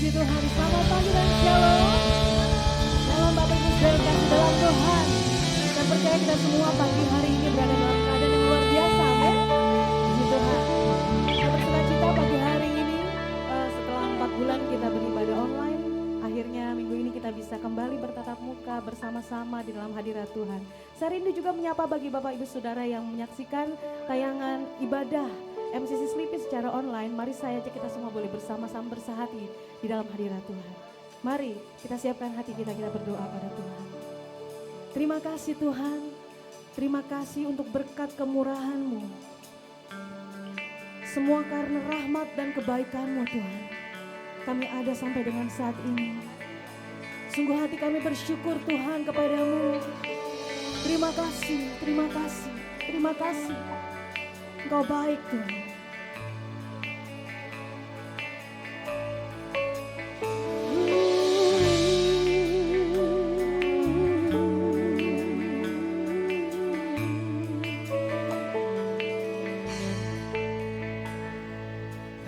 Puji Tuhan, selamat pagi dan shalom. Shalom Bapak Ibu saudara yang kasih dalam Tuhan. Saya percaya kita semua pagi hari ini berada dalam keadaan yang luar biasa, amin. Puji Tuhan. Kita bersukacita pagi hari ini setelah 4 bulan kita beribadah online. Akhirnya minggu ini kita bisa kembali bertatap muka bersama-sama di dalam hadirat Tuhan. Saya rindu juga menyapa bagi Bapak Ibu Saudara yang menyaksikan tayangan ibadah MCC Sleepy secara online. Mari saya ajak kita semua boleh bersama-sama bersahati di dalam hadirat Tuhan. Mari kita siapkan hati kita berdoa pada Tuhan. Terima kasih Tuhan, terima kasih untuk berkat kemurahan-Mu. Semua karena rahmat dan kebaikan-Mu Tuhan, kami ada sampai dengan saat ini. Sungguh hati kami bersyukur Tuhan kepadamu. Terima kasih, terima kasih, terima kasih. Engkau baik Tuhan.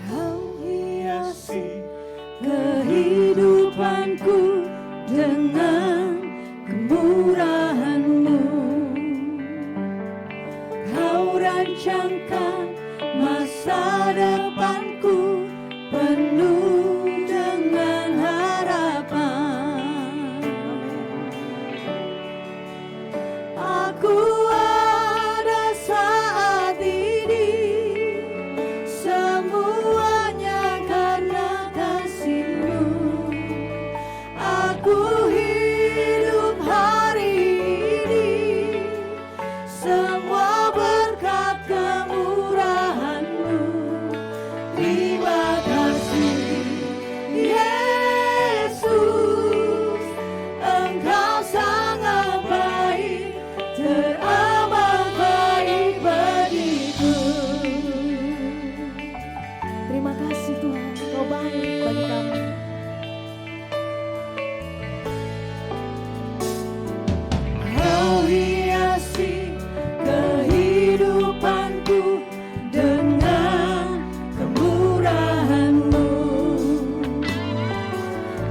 Kau hiasi kehidupanku dengan kemurahan-Mu. Kau rancangkan masa depanku penuh dengan harapan. Aku ada saat ini, semuanya karena kasih-Mu. Aku hidup hari ini, semua berkat kemurahan-Mu. Terima kasih Yesus, Engkau sangat baik, teramat baik bagiku. Terima kasih Tuhan, Engkau baik bagi kami. Kau hiasi kehidupanku dengan kemurahan-Mu.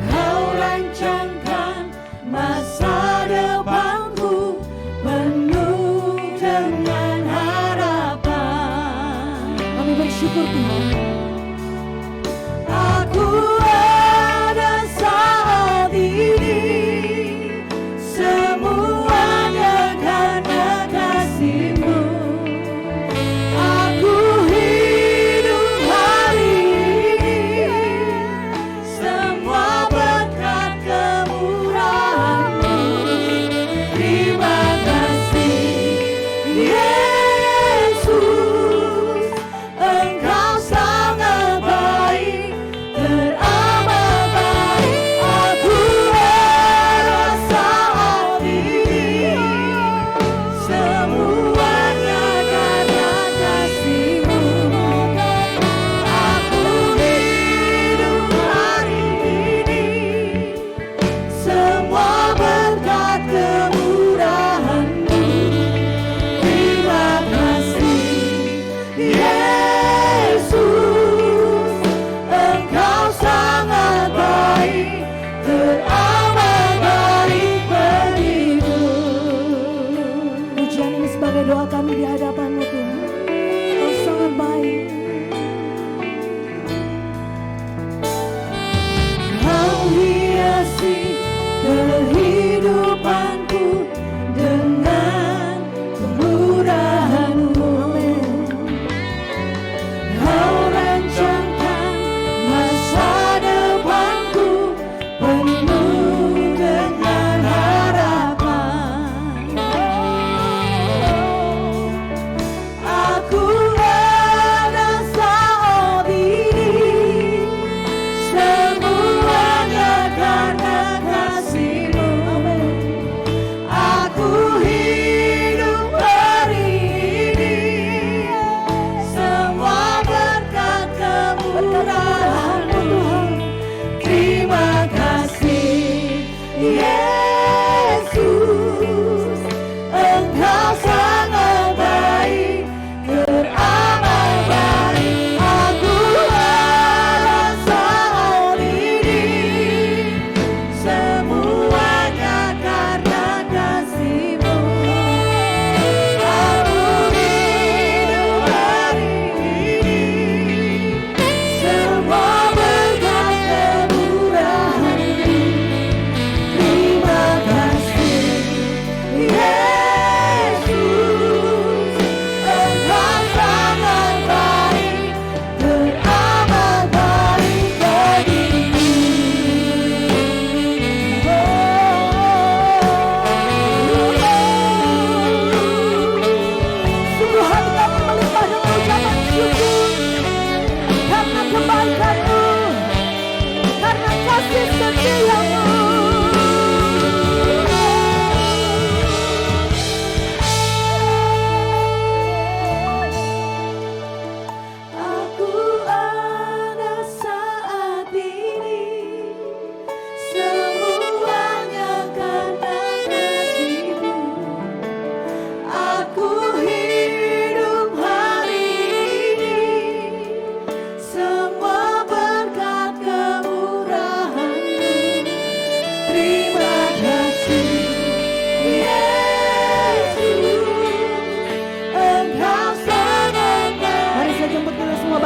Kau rancangkan masa depanku penuh dengan harapan. Kami bersyukur Tuhan. Aku ada saat ini, semuanya karena kasih-Mu. Aku hidup hari ini, semua berkat kemurahan-Mu. Terima kasih Yesus, Engkau sangat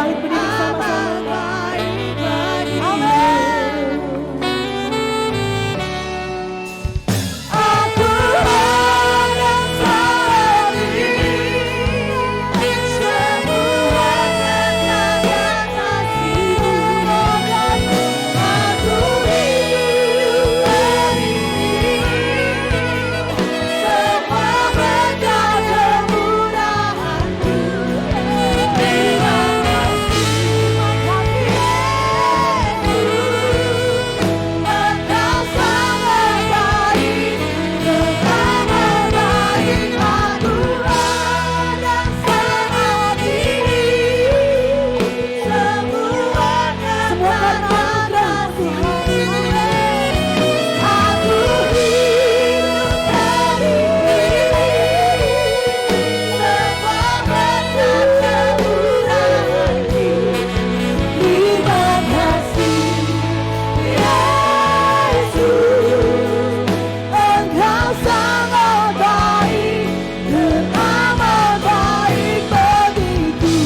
baik berdiri sama-sama. Amin. Aku akan selalu semua kenangan kasih-Mu. Aku hidup hari ini semua berkat kemurahan-Mu. Terima kasih, Engkau sangat baik, betapa baik aku dan sangat ini. Semua karena kasih-Mu. Aku hidup hari ini semua berkat kemurahan-Mu. Terima kasih, Yesus, Engkau sangat baik dan amat baik bagiku.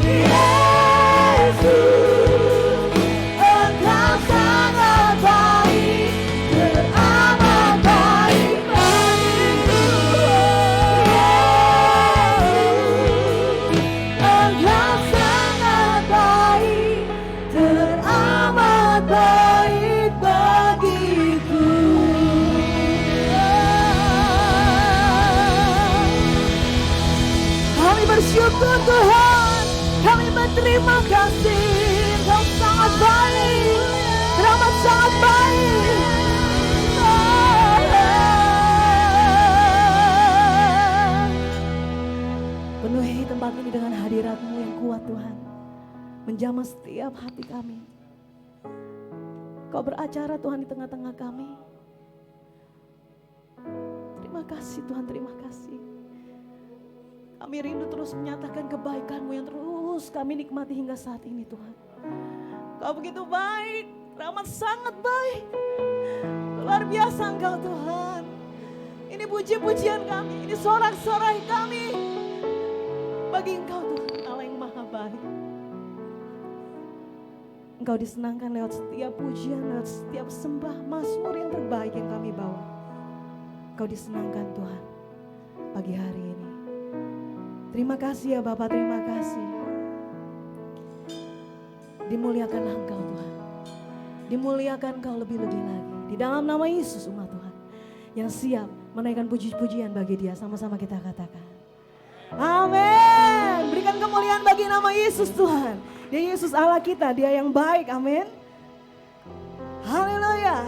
Yesus, Engkau sangat baik dan amat baik bagiku. Yesus, Engkau sangat baik dan amat baik bagiku. Kami bersyukur Tuhan, kami berterima kasih. Engkau sangat baik, teramat sangat baik. Penuhi tempat ini dengan hadirat-Mu yang kuat Tuhan. Menjamah setiap hati kami. Kau beracara Tuhan di tengah-tengah kami. Terima kasih Tuhan, terima kasih. Kami rindu terus menyatakan kebaikan-Mu yang terus kami nikmati hingga saat ini Tuhan. Kau begitu baik, teramat sangat baik. Luar biasa Engkau Tuhan. Ini puji-pujian kami, ini sorak-sorai kami. Bagi Engkau Tuhan Allah yang maha baik. Engkau disenangkan lewat setiap pujian, lewat setiap sembah, mazmur yang terbaik yang kami bawa. Engkau disenangkan Tuhan pagi hari ini. Terima kasih ya Bapak, terima kasih. Dimuliakanlah Engkau Tuhan. Dimuliakan Engkau lebih-lebih lagi. Di dalam nama Yesus umat Tuhan yang siap menaikkan puji-pujian bagi Dia. Sama-sama kita katakan. Amin. Berikan kemuliaan bagi nama Yesus Tuhan. Dia Yesus Allah kita, Dia yang baik. Amin. Haleluya.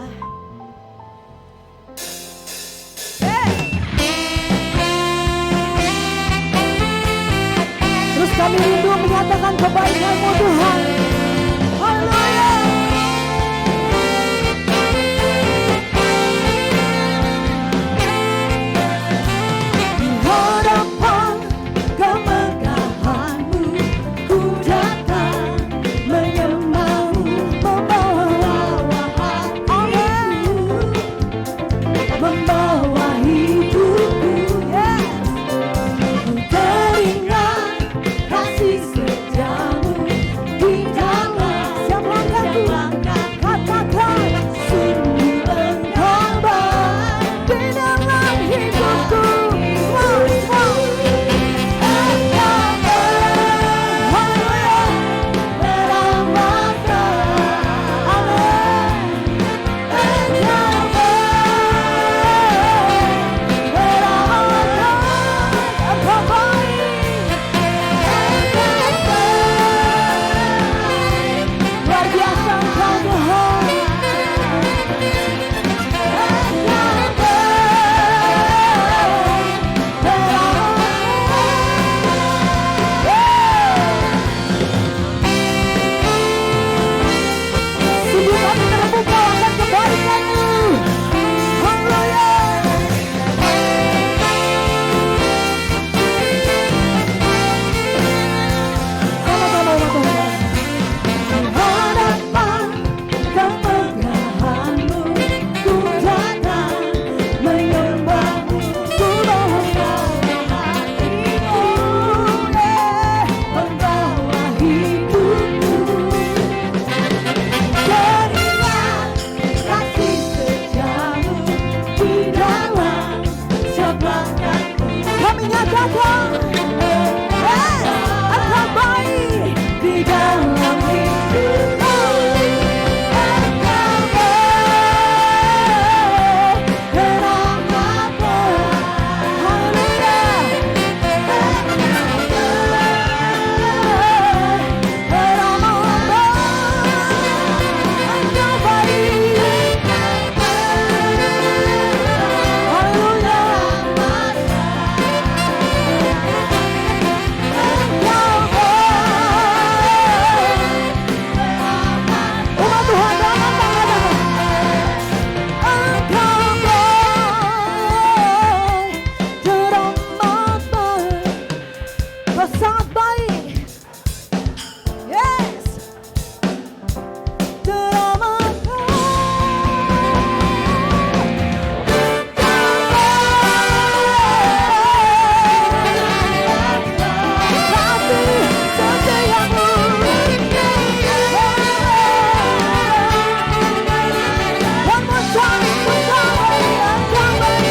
Terus kami rindu menyatakan kebaikan-Mu Tuhan. Haleluya. Di hadapan kemegahan-Mu, ku datang menyembah-Mu, membawa hatiku, membawa hidupku. Yes. Ku teringat kasih setiamu di dalam sangat baik. Yes. Terima kasih setiamu. One more time, bersama yang kami.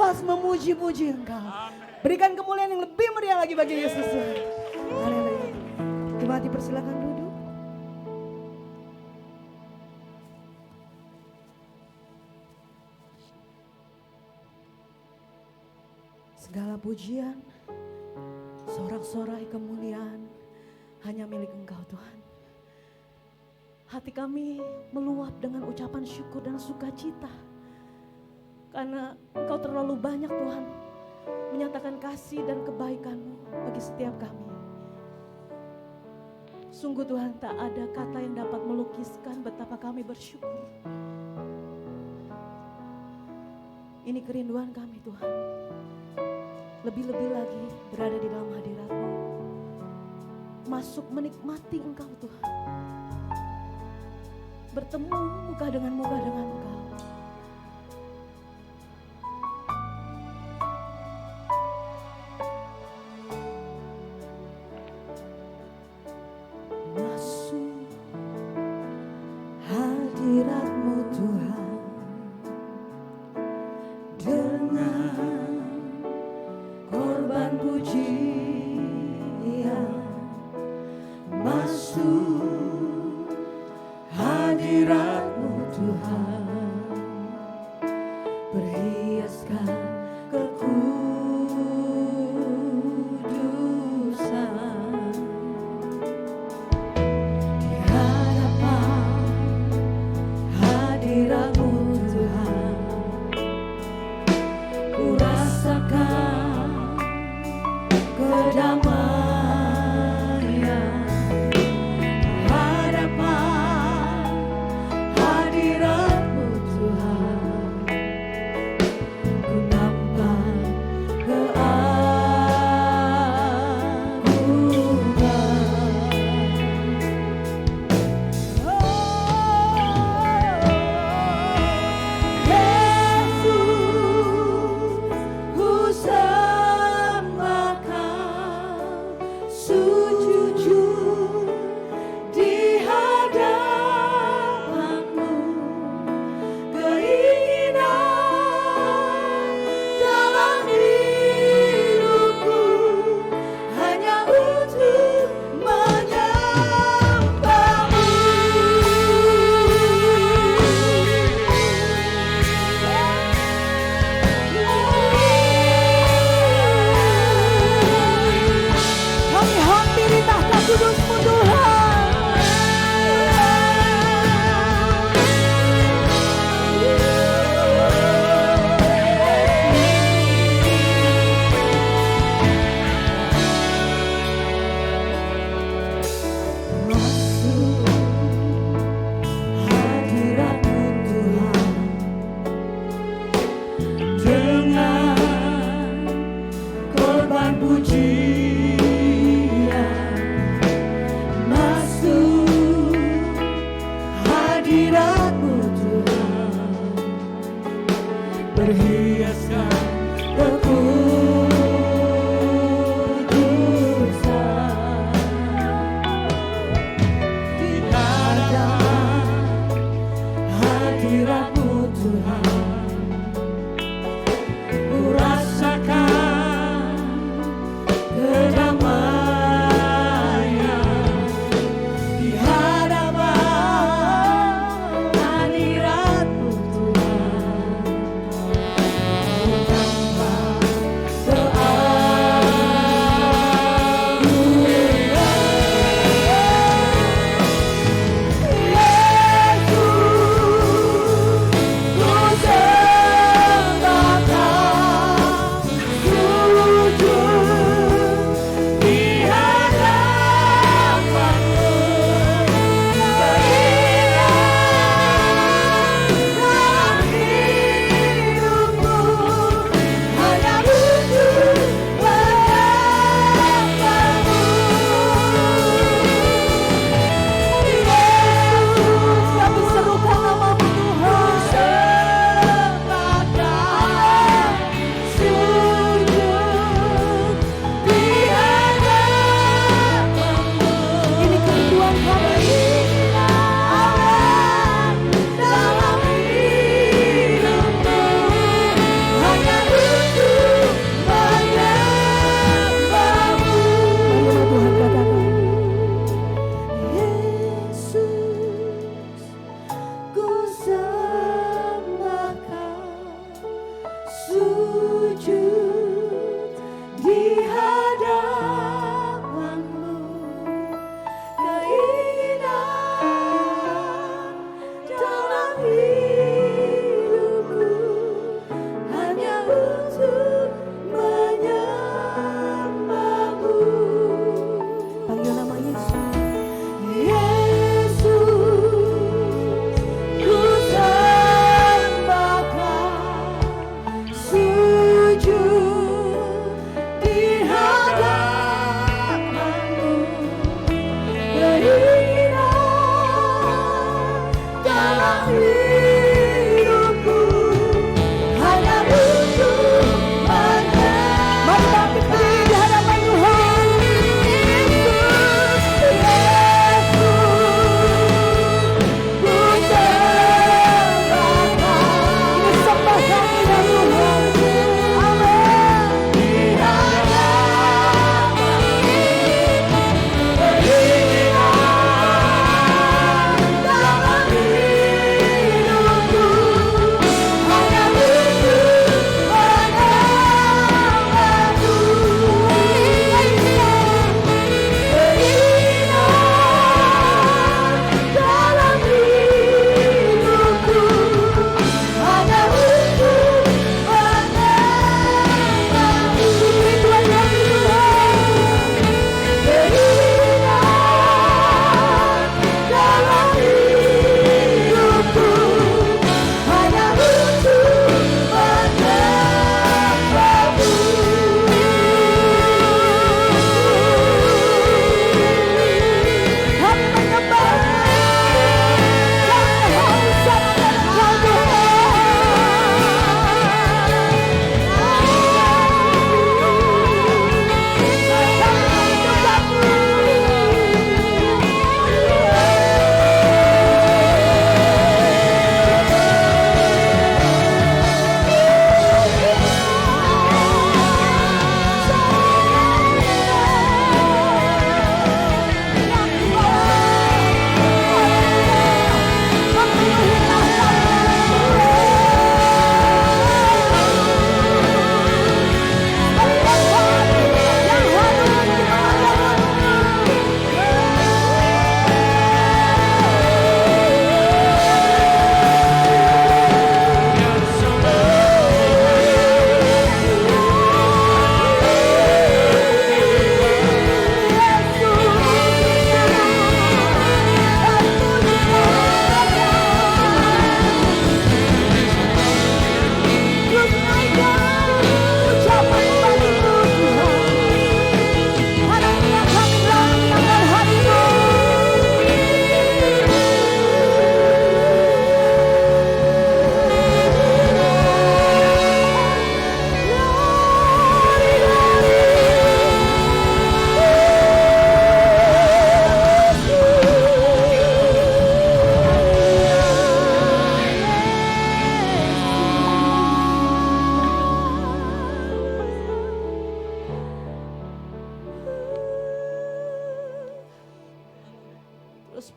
puas memuji-puji Engkau. Berikan kemuliaan yang lebih meriah lagi bagi Yesus Tuhan. Haleluya. Jemaat dipersilakan duduk. Segala pujian, sorak-sorai kemuliaan hanya milik Engkau Tuhan. Hati kami meluap dengan ucapan syukur dan sukacita. Karena Engkau terlalu banyak Tuhan menyatakan kasih dan kebaikan-Mu bagi setiap kami. Sungguh Tuhan, tak ada kata yang dapat melukiskan betapa kami bersyukur. Ini kerinduan kami Tuhan. Lebih-lebih lagi berada di dalam hadirat-Mu. Masuk menikmati Engkau Tuhan. Bertemu muka dengan Engkau. Masuk hadirat-Mu Tuhan dengan korban pujian. Masuk hadirat-Mu Tuhan, berhiaskan kekudusan. Di hadapan hadirat-Mu Tuhan, ku rasakan kedamaian.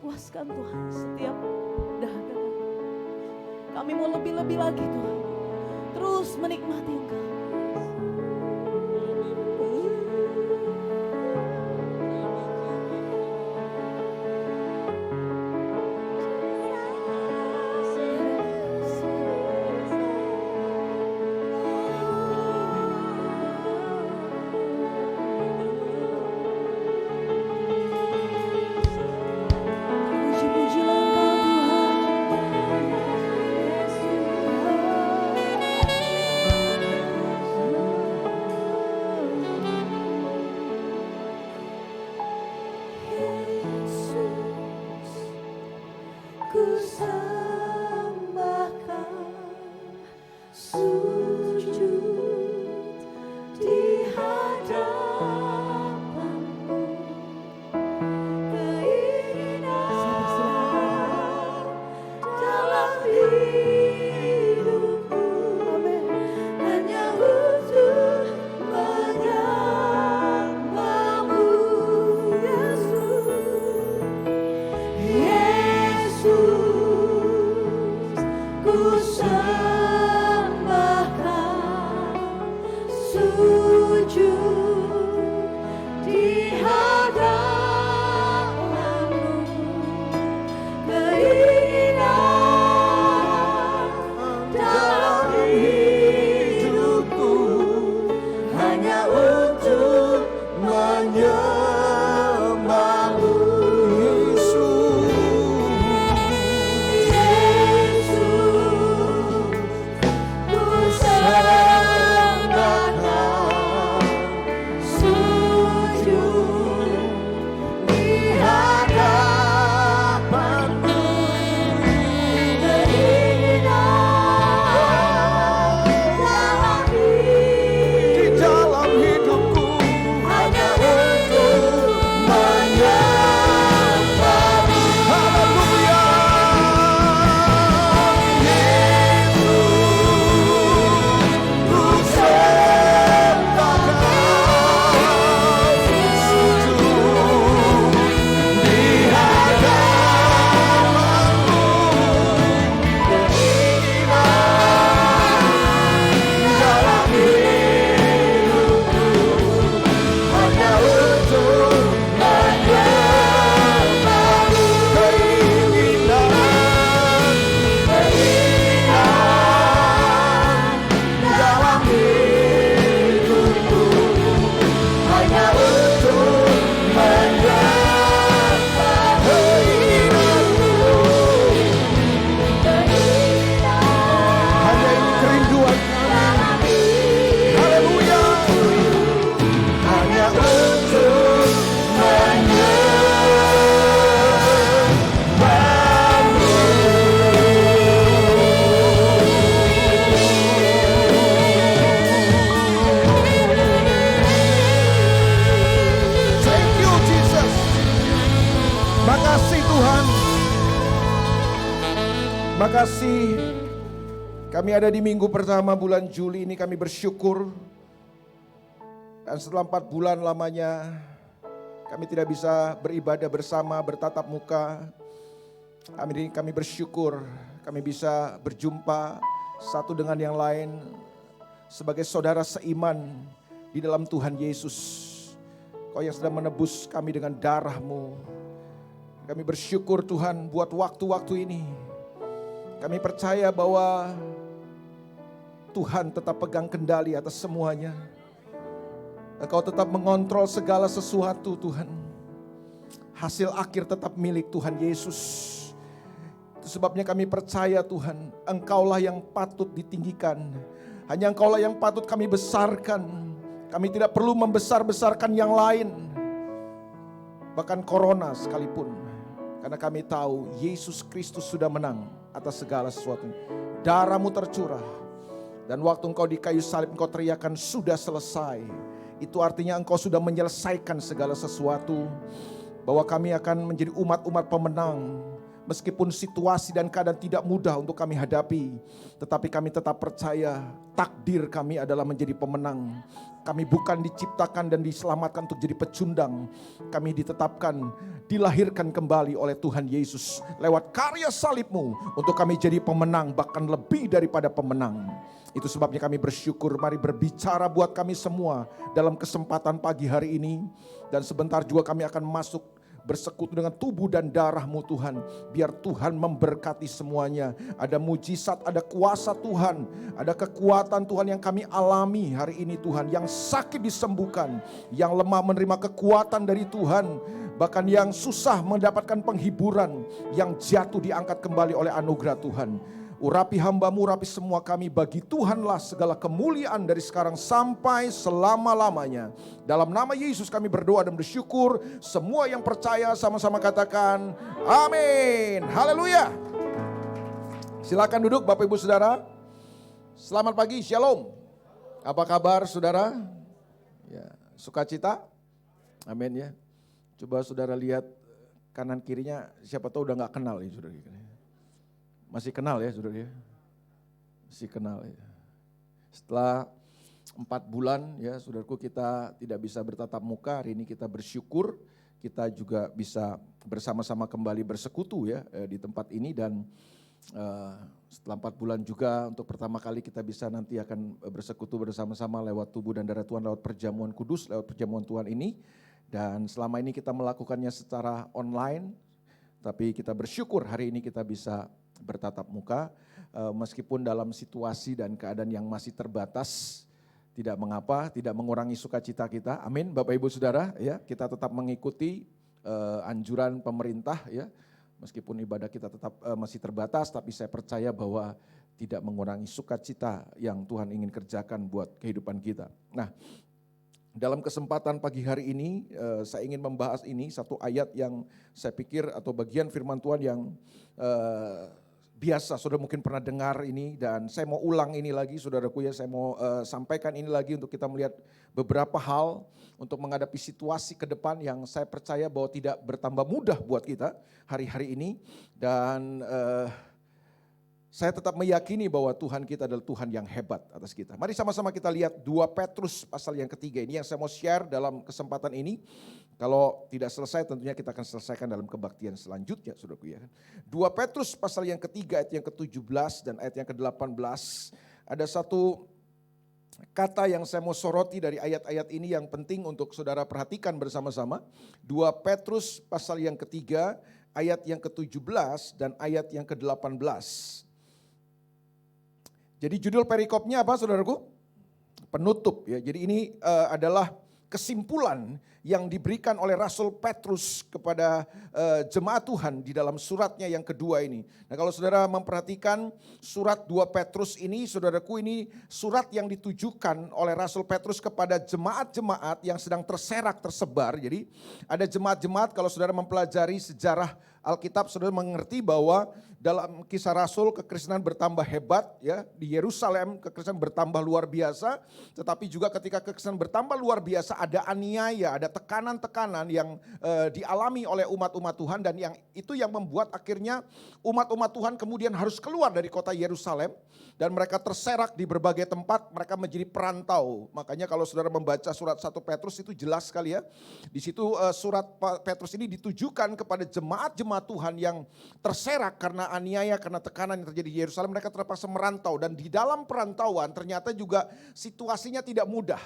puaskan Tuhan setiap dahaga kami. Kami mau lebih-lebih lagi Tuhan. Terus menikmati Engkau. Puji-pujilah Makasih kami ada di minggu pertama bulan Juli ini, kami bersyukur. Dan setelah 4 bulan lamanya kami tidak bisa beribadah bersama, bertatap muka. Kami bersyukur kami bisa berjumpa satu dengan yang lain sebagai saudara seiman di dalam Tuhan Yesus. Kau yang sedang menebus kami dengan darah-Mu. Kami bersyukur Tuhan buat waktu-waktu ini. Kami percaya bahwa Tuhan tetap pegang kendali atas semuanya. Engkau tetap mengontrol segala sesuatu Tuhan. Hasil akhir tetap milik Tuhan Yesus. Itu sebabnya kami percaya Tuhan, Engkaulah yang patut ditinggikan. Hanya Engkaulah yang patut kami besarkan. Kami tidak perlu membesar-besarkan yang lain. Bahkan corona sekalipun. Karena kami tahu Yesus Kristus sudah menang atas segala sesuatu. Darah-Mu tercurah. Dan waktu Engkau di kayu salib Engkau teriakan sudah selesai. Itu artinya Engkau sudah menyelesaikan segala sesuatu. Bahwa kami akan menjadi umat-umat pemenang. Meskipun situasi dan keadaan tidak mudah untuk kami hadapi, tetapi kami tetap percaya takdir kami adalah menjadi pemenang. Kami bukan diciptakan dan diselamatkan untuk jadi pecundang. Kami ditetapkan, dilahirkan kembali oleh Tuhan Yesus lewat karya salib-Mu untuk kami jadi pemenang, bahkan lebih daripada pemenang. Itu sebabnya kami bersyukur. Mari berbicara buat kami semua dalam kesempatan pagi hari ini. Dan sebentar juga kami akan masuk bersekutu dengan tubuh dan darah-Mu Tuhan. Biar Tuhan memberkati semuanya. Ada mujizat, ada kuasa Tuhan, ada kekuatan Tuhan yang kami alami hari ini Tuhan. Yang sakit disembuhkan, yang lemah menerima kekuatan dari Tuhan. Bahkan yang susah mendapatkan penghiburan, yang jatuh diangkat kembali oleh anugerah Tuhan. Urapi hamba-Mu, urapi semua kami, bagi Tuhanlah segala kemuliaan dari sekarang sampai selama-lamanya. Dalam nama Yesus kami berdoa dan bersyukur. Semua yang percaya sama-sama katakan amin. Haleluya. Silakan duduk Bapak Ibu Saudara. Selamat pagi, shalom. Apa kabar saudara? Ya, sukacita? Amin ya. Coba saudara lihat kanan kirinya, siapa tahu udah gak kenal ya saudara. Masih kenal ya saudara ya? Masih kenal ya. Setelah 4 bulan ya saudaraku kita tidak bisa bertatap muka, hari ini kita bersyukur kita juga bisa bersama-sama kembali bersekutu ya di tempat ini. Dan setelah 4 bulan juga untuk pertama kali kita bisa nanti akan bersekutu bersama-sama lewat tubuh dan darah Tuhan, lewat perjamuan kudus, lewat perjamuan Tuhan ini. Dan selama ini kita melakukannya secara online, tapi kita bersyukur hari ini kita bisa bertatap muka, meskipun dalam situasi dan keadaan yang masih terbatas. Tidak mengapa, tidak mengurangi sukacita kita. Amin Bapak Ibu Saudara ya, kita tetap mengikuti anjuran pemerintah ya. Meskipun ibadah kita tetap masih terbatas, tapi saya percaya bahwa tidak mengurangi sukacita yang Tuhan ingin kerjakan buat kehidupan kita. Nah, dalam kesempatan pagi hari ini saya ingin membahas ini satu ayat yang saya pikir atau bagian firman Tuhan yang biasa saudara mungkin pernah dengar ini, dan saya mau ulang ini lagi saudaraku ya, saya mau sampaikan ini lagi untuk kita melihat beberapa hal untuk menghadapi situasi ke depan yang saya percaya bahwa tidak bertambah mudah buat kita hari-hari ini. Dan saya tetap meyakini bahwa Tuhan kita adalah Tuhan yang hebat atas kita. Mari sama-sama kita lihat 2 Petrus pasal yang ketiga, ini yang saya mau share dalam kesempatan ini. Kalau tidak selesai tentunya kita akan selesaikan dalam kebaktian selanjutnya saudaraku ya. 2 Petrus pasal yang ketiga ayat yang ke-17 dan ayat yang ke-18. Ada satu kata yang saya mau soroti dari ayat-ayat ini yang penting untuk saudara perhatikan bersama-sama. 2 Petrus pasal yang ketiga ayat yang ke-17 dan ayat yang ke-18. Jadi judul perikopnya apa saudaraku? Penutup ya. Jadi ini adalah kesimpulan yang diberikan oleh Rasul Petrus kepada jemaat Tuhan di dalam suratnya yang kedua ini. Nah kalau saudara memperhatikan surat 2 Petrus ini, saudaraku, ini surat yang ditujukan oleh Rasul Petrus kepada jemaat-jemaat yang sedang terserak, tersebar. Jadi ada jemaat-jemaat, kalau saudara mempelajari sejarah Alkitab, saudara mengerti bahwa dalam Kisah Rasul kekristenan bertambah hebat ya, di Yerusalem kekristenan bertambah luar biasa, tetapi juga ketika kekristenan bertambah luar biasa ada aniaya, ada tekanan-tekanan yang dialami oleh umat-umat Tuhan, dan yang itu yang membuat akhirnya umat-umat Tuhan kemudian harus keluar dari kota Yerusalem dan mereka terserak di berbagai tempat, mereka menjadi perantau. Makanya kalau saudara membaca surat 1 Petrus itu jelas sekali ya. Di situ surat Petrus ini ditujukan kepada jemaat-jemaat Tuhan yang terserak karena aniaya, karena tekanan yang terjadi di Yerusalem, mereka terpaksa merantau, dan di dalam perantauan ternyata juga situasinya tidak mudah.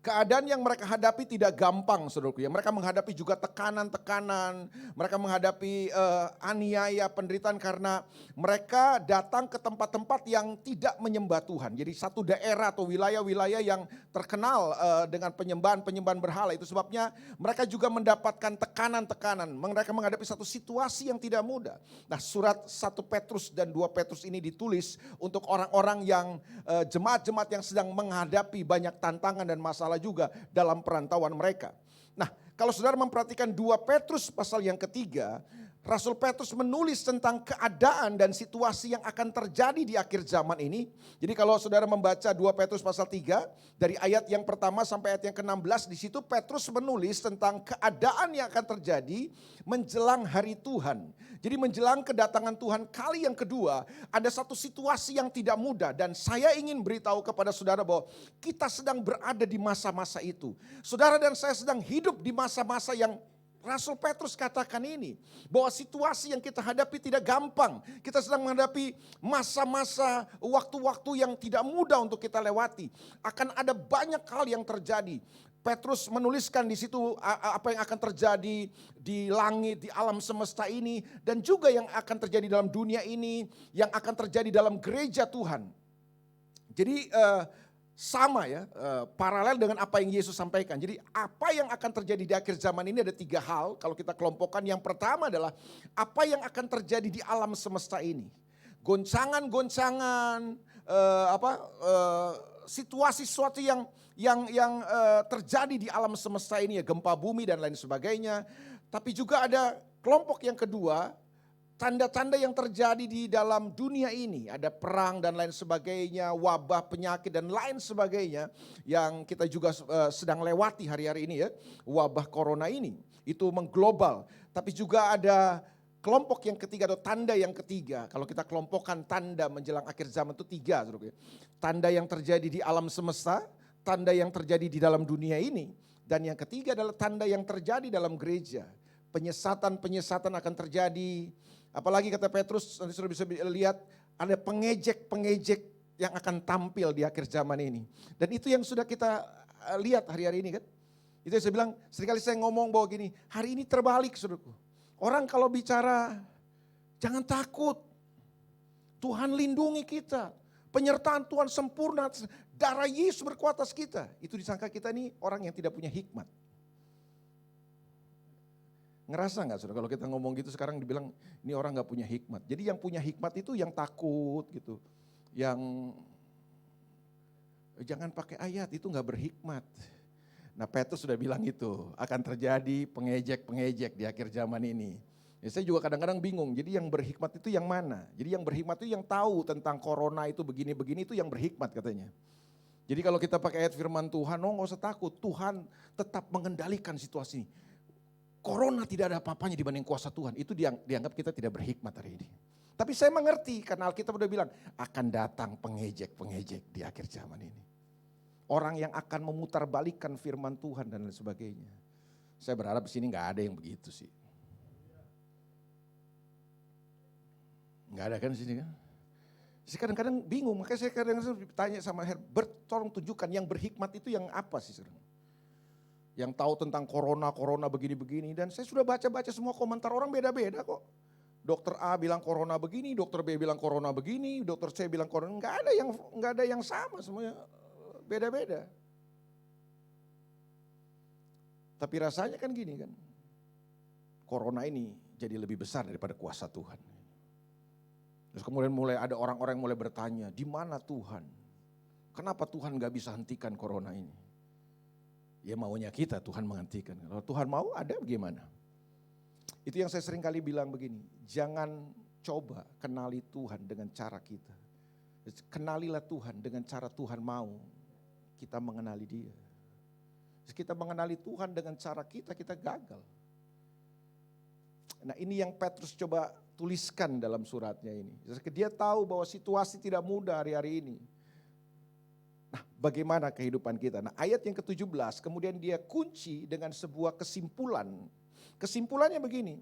Keadaan yang mereka hadapi tidak gampang saudaraku ya. Mereka menghadapi juga tekanan-tekanan, mereka menghadapi aniaya, penderitaan karena mereka datang ke tempat-tempat yang tidak menyembah Tuhan. Jadi satu daerah atau wilayah-wilayah yang terkenal dengan penyembahan berhala. Itu sebabnya mereka juga mendapatkan tekanan-tekanan. Mereka menghadapi satu situasi yang tidak mudah. Nah surat 1 Petrus dan 2 Petrus ini ditulis untuk orang-orang yang jemaat-jemaat yang sedang menghadapi banyak tantangan dan masalah juga dalam perantauan mereka. Nah, kalau saudara memperhatikan 2 Petrus pasal yang ketiga, Rasul Petrus menulis tentang keadaan dan situasi yang akan terjadi di akhir zaman ini. Jadi kalau saudara membaca 2 Petrus pasal 3 dari ayat yang pertama sampai ayat yang ke-16, di situ Petrus menulis tentang keadaan yang akan terjadi menjelang hari Tuhan. Jadi menjelang kedatangan Tuhan kali yang kedua, ada satu situasi yang tidak mudah dan saya ingin beritahu kepada saudara bahwa kita sedang berada di masa-masa itu. Saudara dan saya sedang hidup di masa-masa yang Rasul Petrus katakan ini, bahwa situasi yang kita hadapi tidak gampang. Kita sedang menghadapi masa-masa, waktu-waktu yang tidak mudah untuk kita lewati. Akan ada banyak hal yang terjadi. Petrus menuliskan di situ apa yang akan terjadi di langit, di alam semesta ini. Dan juga yang akan terjadi dalam dunia ini, yang akan terjadi dalam gereja Tuhan. Jadi sama ya, paralel dengan apa yang Yesus sampaikan. Jadi apa yang akan terjadi di akhir zaman ini ada 3 hal kalau kita kelompokkan. Yang pertama adalah apa yang akan terjadi di alam semesta ini. Goncangan-goncangan, situasi-situasi yang terjadi di alam semesta ini ya, gempa bumi dan lain sebagainya. Tapi juga ada kelompok yang kedua, tanda-tanda yang terjadi di dalam dunia ini. Ada perang dan lain sebagainya, wabah, penyakit dan lain sebagainya. Yang kita juga sedang lewati hari-hari ini ya. Wabah corona ini. Itu mengglobal. Tapi juga ada kelompok yang ketiga atau tanda yang ketiga. Kalau kita kelompokkan tanda menjelang akhir zaman itu 3. Tanda yang terjadi di alam semesta. Tanda yang terjadi di dalam dunia ini. Dan yang ketiga adalah tanda yang terjadi dalam gereja. Penyesatan-penyesatan akan terjadi. Apalagi kata Petrus, nanti sudah bisa lihat ada pengejek-pengejek yang akan tampil di akhir zaman ini. Dan itu yang sudah kita lihat hari-hari ini kan. Itu yang saya bilang, seringkali saya ngomong bahwa gini, hari ini terbalik saudaraku. Orang kalau bicara, jangan takut. Tuhan lindungi kita. Penyertaan Tuhan sempurna, darah Yesus berkuat atas kita. Itu disangka kita ini orang yang tidak punya hikmat. Ngerasa gak saudara kalau kita ngomong gitu sekarang dibilang ini orang gak punya hikmat. Jadi yang punya hikmat itu yang takut gitu. Yang jangan pakai ayat itu gak berhikmat. Nah Petrus sudah bilang itu akan terjadi pengejek-pengejek di akhir zaman ini. Ya, saya juga kadang-kadang bingung jadi yang berhikmat itu yang mana? Jadi yang berhikmat itu yang tahu tentang corona itu begini-begini itu yang berhikmat katanya. Jadi kalau kita pakai ayat firman Tuhan, gak usah takut. Tuhan tetap mengendalikan situasi ini. Corona tidak ada apa-apanya dibanding kuasa Tuhan. Itu dianggap kita tidak berhikmat hari ini. Tapi saya mengerti karena Alkitab udah bilang akan datang pengejek-pengejek di akhir zaman ini. Orang yang akan memutarbalikkan firman Tuhan dan lain sebagainya. Saya berharap di sini nggak ada yang begitu sih. Nggak ada kan di sini kan? Saya kadang-kadang bingung, makanya saya kadang-kadang tanya sama Herbert, tolong tunjukkan yang berhikmat itu yang apa sih sebenarnya? Yang tahu tentang corona begini-begini. Dan saya sudah baca-baca semua komentar orang beda-beda kok. Dokter A bilang corona begini, dokter B bilang corona begini, dokter C bilang corona. Nggak ada yang sama, semuanya beda-beda. Tapi rasanya kan gini kan. Corona ini jadi lebih besar daripada kuasa Tuhan. Terus kemudian mulai ada orang-orang yang mulai bertanya, di mana Tuhan? Kenapa Tuhan nggak bisa hentikan corona ini? Ya maunya kita Tuhan menghentikan. Kalau Tuhan mau ada bagaimana? Itu yang saya sering kali bilang begini. Jangan coba kenali Tuhan dengan cara kita. Kenalilah Tuhan dengan cara Tuhan mau kita mengenali Dia. Kita mengenali Tuhan dengan cara kita gagal. Nah ini yang Petrus coba tuliskan dalam suratnya ini. Dia tahu bahwa situasi tidak mudah hari-hari ini. Nah bagaimana kehidupan kita? Nah ayat yang ke-17 kemudian dia kunci dengan sebuah kesimpulan. Kesimpulannya begini.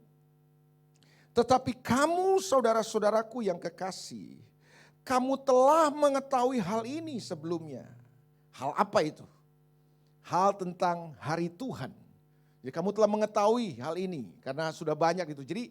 Tetapi kamu saudara-saudaraku yang kekasih. Kamu telah mengetahui hal ini sebelumnya. Hal apa itu? Hal tentang hari Tuhan. Jadi kamu telah mengetahui hal ini karena sudah banyak itu. Jadi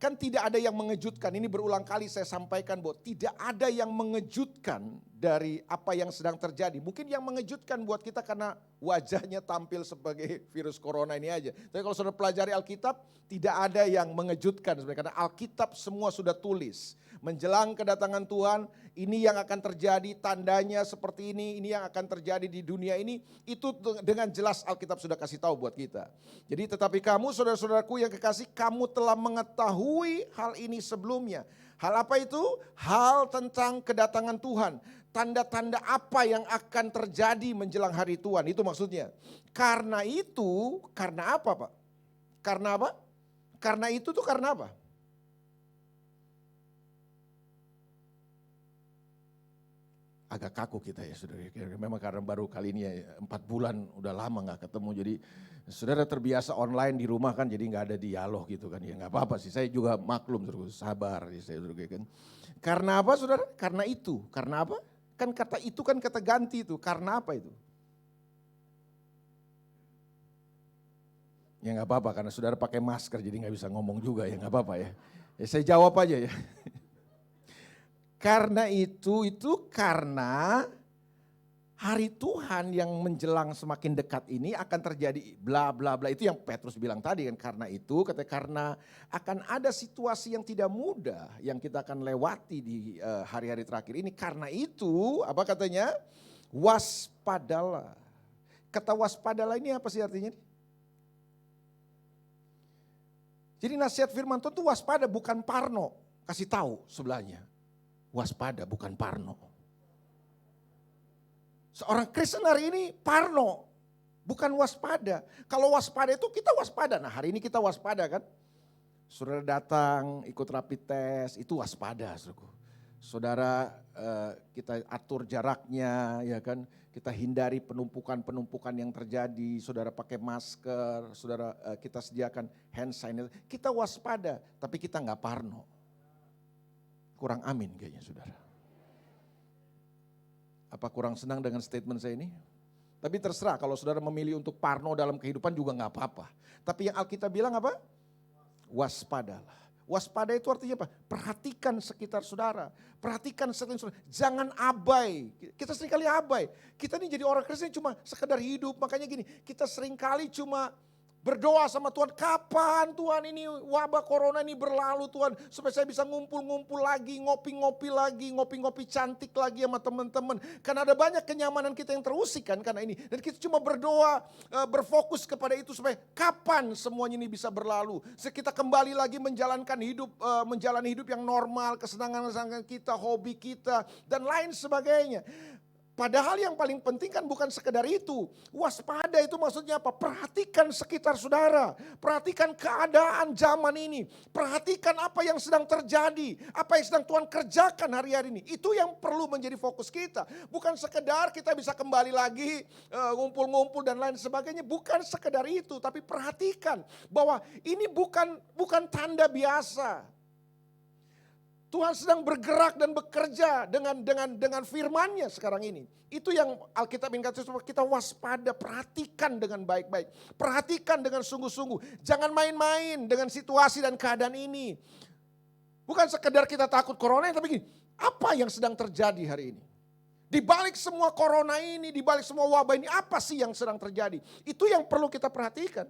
Kan tidak ada yang mengejutkan, ini berulang kali saya sampaikan bahwa tidak ada yang mengejutkan dari apa yang sedang terjadi. Mungkin yang mengejutkan buat kita karena wajahnya tampil sebagai virus corona ini aja. Tapi kalau saudara pelajari Alkitab, tidak ada yang mengejutkan sebenarnya. Karena Alkitab semua sudah tulis. Menjelang kedatangan Tuhan, ini yang akan terjadi, tandanya seperti ini yang akan terjadi di dunia ini. Itu dengan jelas Alkitab sudah kasih tahu buat kita. Jadi tetapi kamu saudara-saudaraku yang kekasih, kamu telah mengetahui hal ini sebelumnya. Hal apa itu? Hal tentang kedatangan Tuhan. Tanda-tanda apa yang akan terjadi menjelang hari Tuhan, itu maksudnya. Karena itu, karena apa Pak? Karena apa? Karena itu tuh karena apa? Agak kaku kita ya saudara, memang karena baru kali ini ya 4 bulan udah lama gak ketemu, jadi saudara terbiasa online di rumah kan, jadi gak ada dialog gitu kan, ya gak apa-apa sih, saya juga maklum terus, sabar ya saudara kan. Karena apa saudara? Karena itu, karena apa? Kan kata itu kan kata ganti itu, karena apa itu? Ya gak apa-apa karena saudara pakai masker jadi gak bisa ngomong juga ya, gak apa-apa ya. Ya saya jawab aja ya. Karena itu karena hari Tuhan yang menjelang semakin dekat ini akan terjadi bla bla bla. Itu yang Petrus bilang tadi kan, karena itu katanya karena akan ada situasi yang tidak mudah yang kita akan lewati di hari-hari terakhir ini. Karena itu apa katanya? Waspadalah. Kata waspadalah ini apa sih artinya? Jadi nasihat firman Tuhan itu waspada bukan parno. Kasih tahu sebelahnya. Waspada bukan parno. Seorang Kristen hari ini parno, bukan waspada. Kalau waspada itu kita waspada. Nah hari ini kita waspada kan. Saudara datang ikut rapid test itu waspada. Saudara kita atur jaraknya ya kan. Kita hindari penumpukan-penumpukan yang terjadi. Saudara pakai masker, saudara kita sediakan hand sanitizer. Kita waspada tapi kita nggak parno. Kurang amin kayaknya saudara. Apa kurang senang dengan statement saya ini? Tapi terserah kalau saudara memilih untuk parno dalam kehidupan juga gak apa-apa. Tapi yang Alkitab bilang apa? Waspadalah. Waspada itu artinya apa? Perhatikan sekitar saudara. Perhatikan sekitar saudara. Jangan abai. Kita seringkali abai. Kita ini jadi orang Kristen cuma sekedar hidup. Makanya gini, kita seringkali cuma berdoa sama Tuhan, kapan Tuhan ini wabah corona ini berlalu Tuhan. Supaya saya bisa ngumpul-ngumpul lagi, ngopi-ngopi cantik lagi sama teman-teman. Karena ada banyak kenyamanan kita yang terusik kan karena ini. Dan kita cuma berdoa, berfokus kepada itu supaya kapan semuanya ini bisa berlalu. Kita kembali lagi menjalankan hidup, menjalani hidup yang normal, kesenangan-kesenangan kita, hobi kita, dan lain sebagainya. Padahal yang paling penting kan bukan sekedar itu. Waspada itu maksudnya apa? Perhatikan sekitar saudara. Perhatikan keadaan zaman ini. Perhatikan apa yang sedang terjadi. Apa yang sedang Tuhan kerjakan hari-hari ini. Itu yang perlu menjadi fokus kita. Bukan sekedar kita bisa kembali lagi ngumpul-ngumpul dan lain sebagainya. Bukan sekedar itu. Tapi perhatikan bahwa ini bukan tanda biasa. Tuhan sedang bergerak dan bekerja dengan firman-Nya sekarang ini. Itu yang Alkitab ingin katakan, kita waspada, perhatikan dengan baik-baik. Perhatikan dengan sungguh-sungguh. Jangan main-main dengan situasi dan keadaan ini. Bukan sekedar kita takut corona, tapi gini, apa yang sedang terjadi hari ini? Di balik semua corona ini, di balik semua wabah ini, apa sih yang sedang terjadi? Itu yang perlu kita perhatikan.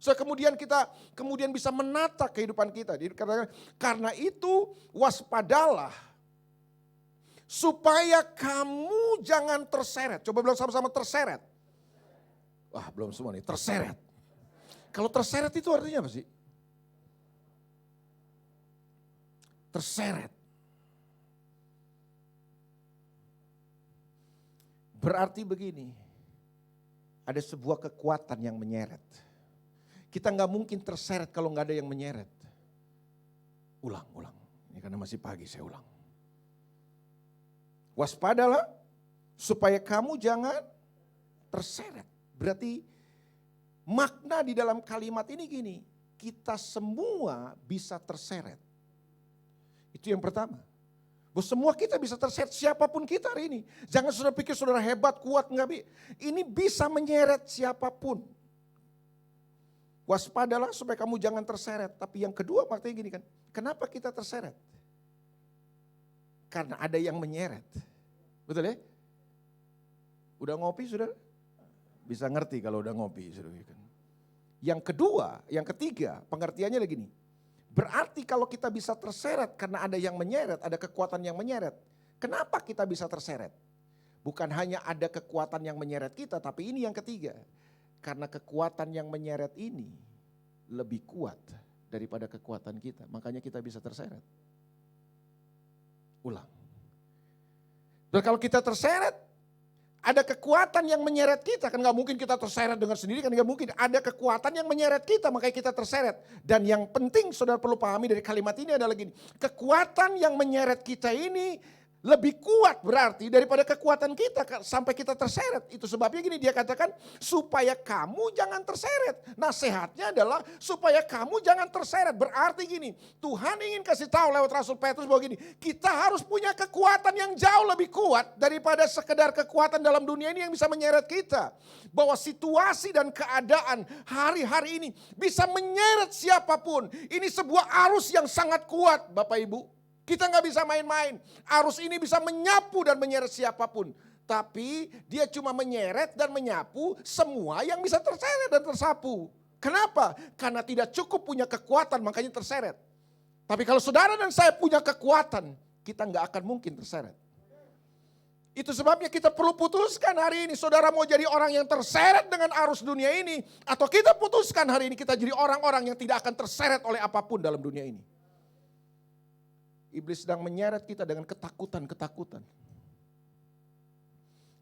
So kemudian kita bisa menata kehidupan kita. Karena itu waspadalah supaya kamu jangan terseret. Coba bilang sama-sama terseret. Wah belum semua nih, terseret. Kalau terseret itu artinya apa sih? Terseret. Berarti begini, ada sebuah kekuatan yang menyeret. Kita nggak mungkin terseret kalau nggak ada yang menyeret. Ulang. Ini karena masih pagi saya ulang. Waspadalah supaya kamu jangan terseret. Berarti makna di dalam kalimat ini gini. Kita semua bisa terseret. Itu yang pertama. Bahwa semua kita bisa terseret, siapapun kita hari ini. Jangan saudara pikir saudara hebat, kuat, enggak. Ini bisa menyeret siapapun. Waspadalah supaya kamu jangan terseret. Tapi yang kedua artinya gini kan, kenapa kita terseret? Karena ada yang menyeret. Betul ya? Udah ngopi saudara? Bisa ngerti kalau udah ngopi saudara. Yang kedua, yang ketiga pengertiannya lagi nih. Berarti kalau kita bisa terseret karena ada yang menyeret, ada kekuatan yang menyeret. Kenapa kita bisa terseret? Bukan hanya ada kekuatan yang menyeret kita, tapi ini yang ketiga. Karena kekuatan yang menyeret ini lebih kuat daripada kekuatan kita. Makanya kita bisa terseret. Ulang. Dan kalau kita terseret, ada kekuatan yang menyeret kita. Kan gak mungkin kita terseret dengan sendiri, kan gak mungkin. Ada kekuatan yang menyeret kita, makanya kita terseret. Dan yang penting saudara perlu pahami dari kalimat ini adalah gini. Kekuatan yang menyeret kita ini lebih kuat berarti daripada kekuatan kita sampai kita terseret. Itu sebabnya gini dia katakan supaya kamu jangan terseret. Nasihatnya adalah supaya kamu jangan terseret. Berarti gini, Tuhan ingin kasih tahu lewat Rasul Petrus bahwa gini, kita harus punya kekuatan yang jauh lebih kuat daripada sekedar kekuatan dalam dunia ini yang bisa menyeret kita. Bahwa situasi dan keadaan hari-hari ini bisa menyeret siapapun. Ini sebuah arus yang sangat kuat Bapak Ibu. Kita nggak bisa main-main. Arus ini bisa menyapu dan menyeret siapapun. Tapi dia cuma menyeret dan menyapu semua yang bisa terseret dan tersapu. Kenapa? Karena tidak cukup punya kekuatan makanya terseret. Tapi kalau saudara dan saya punya kekuatan, kita nggak akan mungkin terseret. Itu sebabnya kita perlu putuskan hari ini. Saudara mau jadi orang yang terseret dengan arus dunia ini. Atau kita putuskan hari ini kita jadi orang-orang yang tidak akan terseret oleh apapun dalam dunia ini. Iblis sedang menyeret kita dengan ketakutan-ketakutan.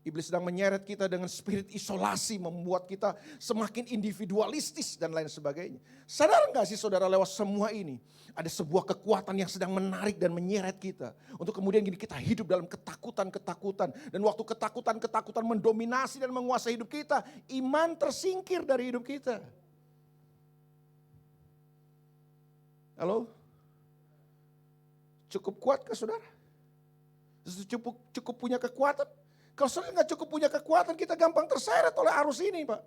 Iblis sedang menyeret kita dengan spirit isolasi, membuat kita semakin individualistis dan lain sebagainya. Sadar gak sih saudara lewat semua ini, ada sebuah kekuatan yang sedang menarik dan menyeret kita. Untuk kemudian gini kita hidup dalam ketakutan-ketakutan. Dan waktu ketakutan-ketakutan mendominasi dan menguasai hidup kita, iman tersingkir dari hidup kita. Halo? Cukup kuat ke saudara? Cukup punya kekuatan? Kalau saudara gak cukup punya kekuatan, kita gampang terseret oleh arus ini Pak.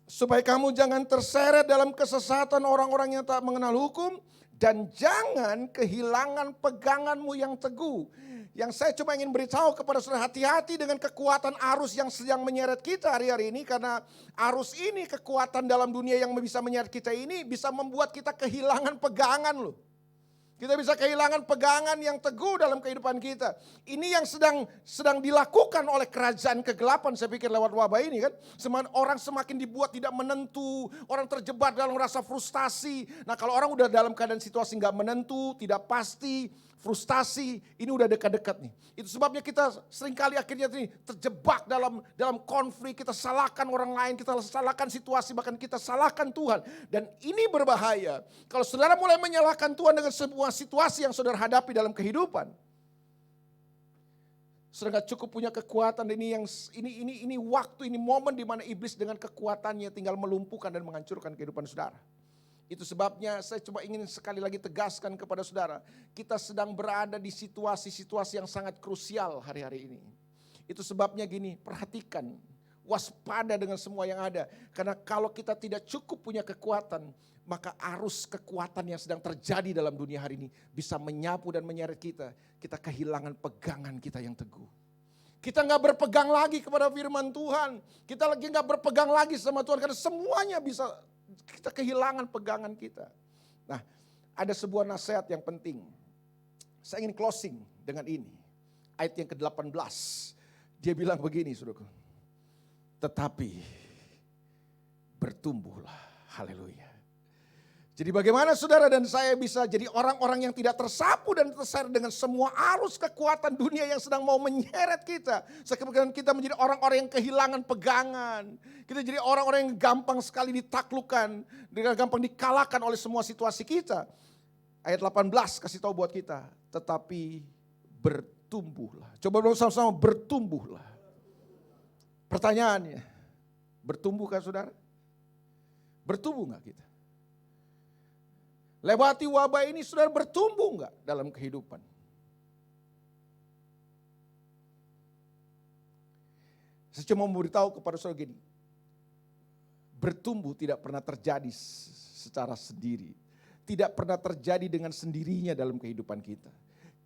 Supaya kamu jangan terseret dalam kesesatan orang-orang yang tak mengenal hukum. Dan jangan kehilangan peganganmu yang teguh. Yang saya cuma ingin beritahu kepada saudara, hati-hati dengan kekuatan arus yang sedang menyeret kita hari-hari ini. Karena arus ini, kekuatan dalam dunia yang bisa menyeret kita ini bisa membuat kita kehilangan pegangan loh. Kita bisa kehilangan pegangan yang teguh dalam kehidupan kita. Ini yang sedang dilakukan oleh kerajaan kegelapan saya pikir lewat wabah ini kan. Orang semakin dibuat tidak menentu, orang terjebak dalam rasa frustasi. Nah kalau orang udah dalam keadaan situasi nggak menentu, tidak pasti, frustasi, ini udah dekat-dekat nih. Itu sebabnya kita seringkali akhirnya terjebak dalam konflik, kita salahkan orang lain, kita salahkan situasi, bahkan kita salahkan Tuhan. Dan ini berbahaya. Kalau saudara mulai menyalahkan Tuhan dengan sebuah situasi yang saudara hadapi dalam kehidupan, saudara gak cukup punya kekuatan. Ini waktu, ini momen di mana iblis dengan kekuatannya tinggal melumpuhkan dan menghancurkan kehidupan saudara. Itu sebabnya saya coba ingin sekali lagi tegaskan kepada saudara, kita sedang berada di situasi-situasi yang sangat krusial hari-hari ini. Itu sebabnya gini, perhatikan, waspada dengan semua yang ada. Karena kalau kita tidak cukup punya kekuatan, maka arus kekuatan yang sedang terjadi dalam dunia hari ini bisa menyapu dan menyeret kita. Kita kehilangan pegangan kita yang teguh. Kita gak berpegang lagi kepada firman Tuhan. Kita lagi gak berpegang lagi sama Tuhan karena semuanya bisa kita kehilangan pegangan kita. Nah, ada sebuah nasihat yang penting. Saya ingin closing dengan ini. Ayat yang ke-18. Dia bilang begini, saudaraku. Tetapi bertumbuhlah. Haleluya. Jadi bagaimana saudara dan saya bisa jadi orang-orang yang tidak tersapu dan terseret dengan semua arus kekuatan dunia yang sedang mau menyeret kita. Sekarang kita menjadi orang-orang yang kehilangan pegangan. Kita jadi orang-orang yang gampang sekali ditaklukkan, dengan gampang dikalahkan oleh semua situasi kita. Ayat 18 kasih tahu buat kita, tetapi bertumbuhlah. Coba bersama-sama bertumbuhlah. Pertanyaannya, bertumbuhkah saudara? Bertumbuh gak kita? Lewati wabah ini saudara bertumbuh enggak dalam kehidupan? Saya cuma memberitahu kepada saudara gini, bertumbuh tidak pernah terjadi secara sendiri. Tidak pernah terjadi dengan sendirinya dalam kehidupan kita.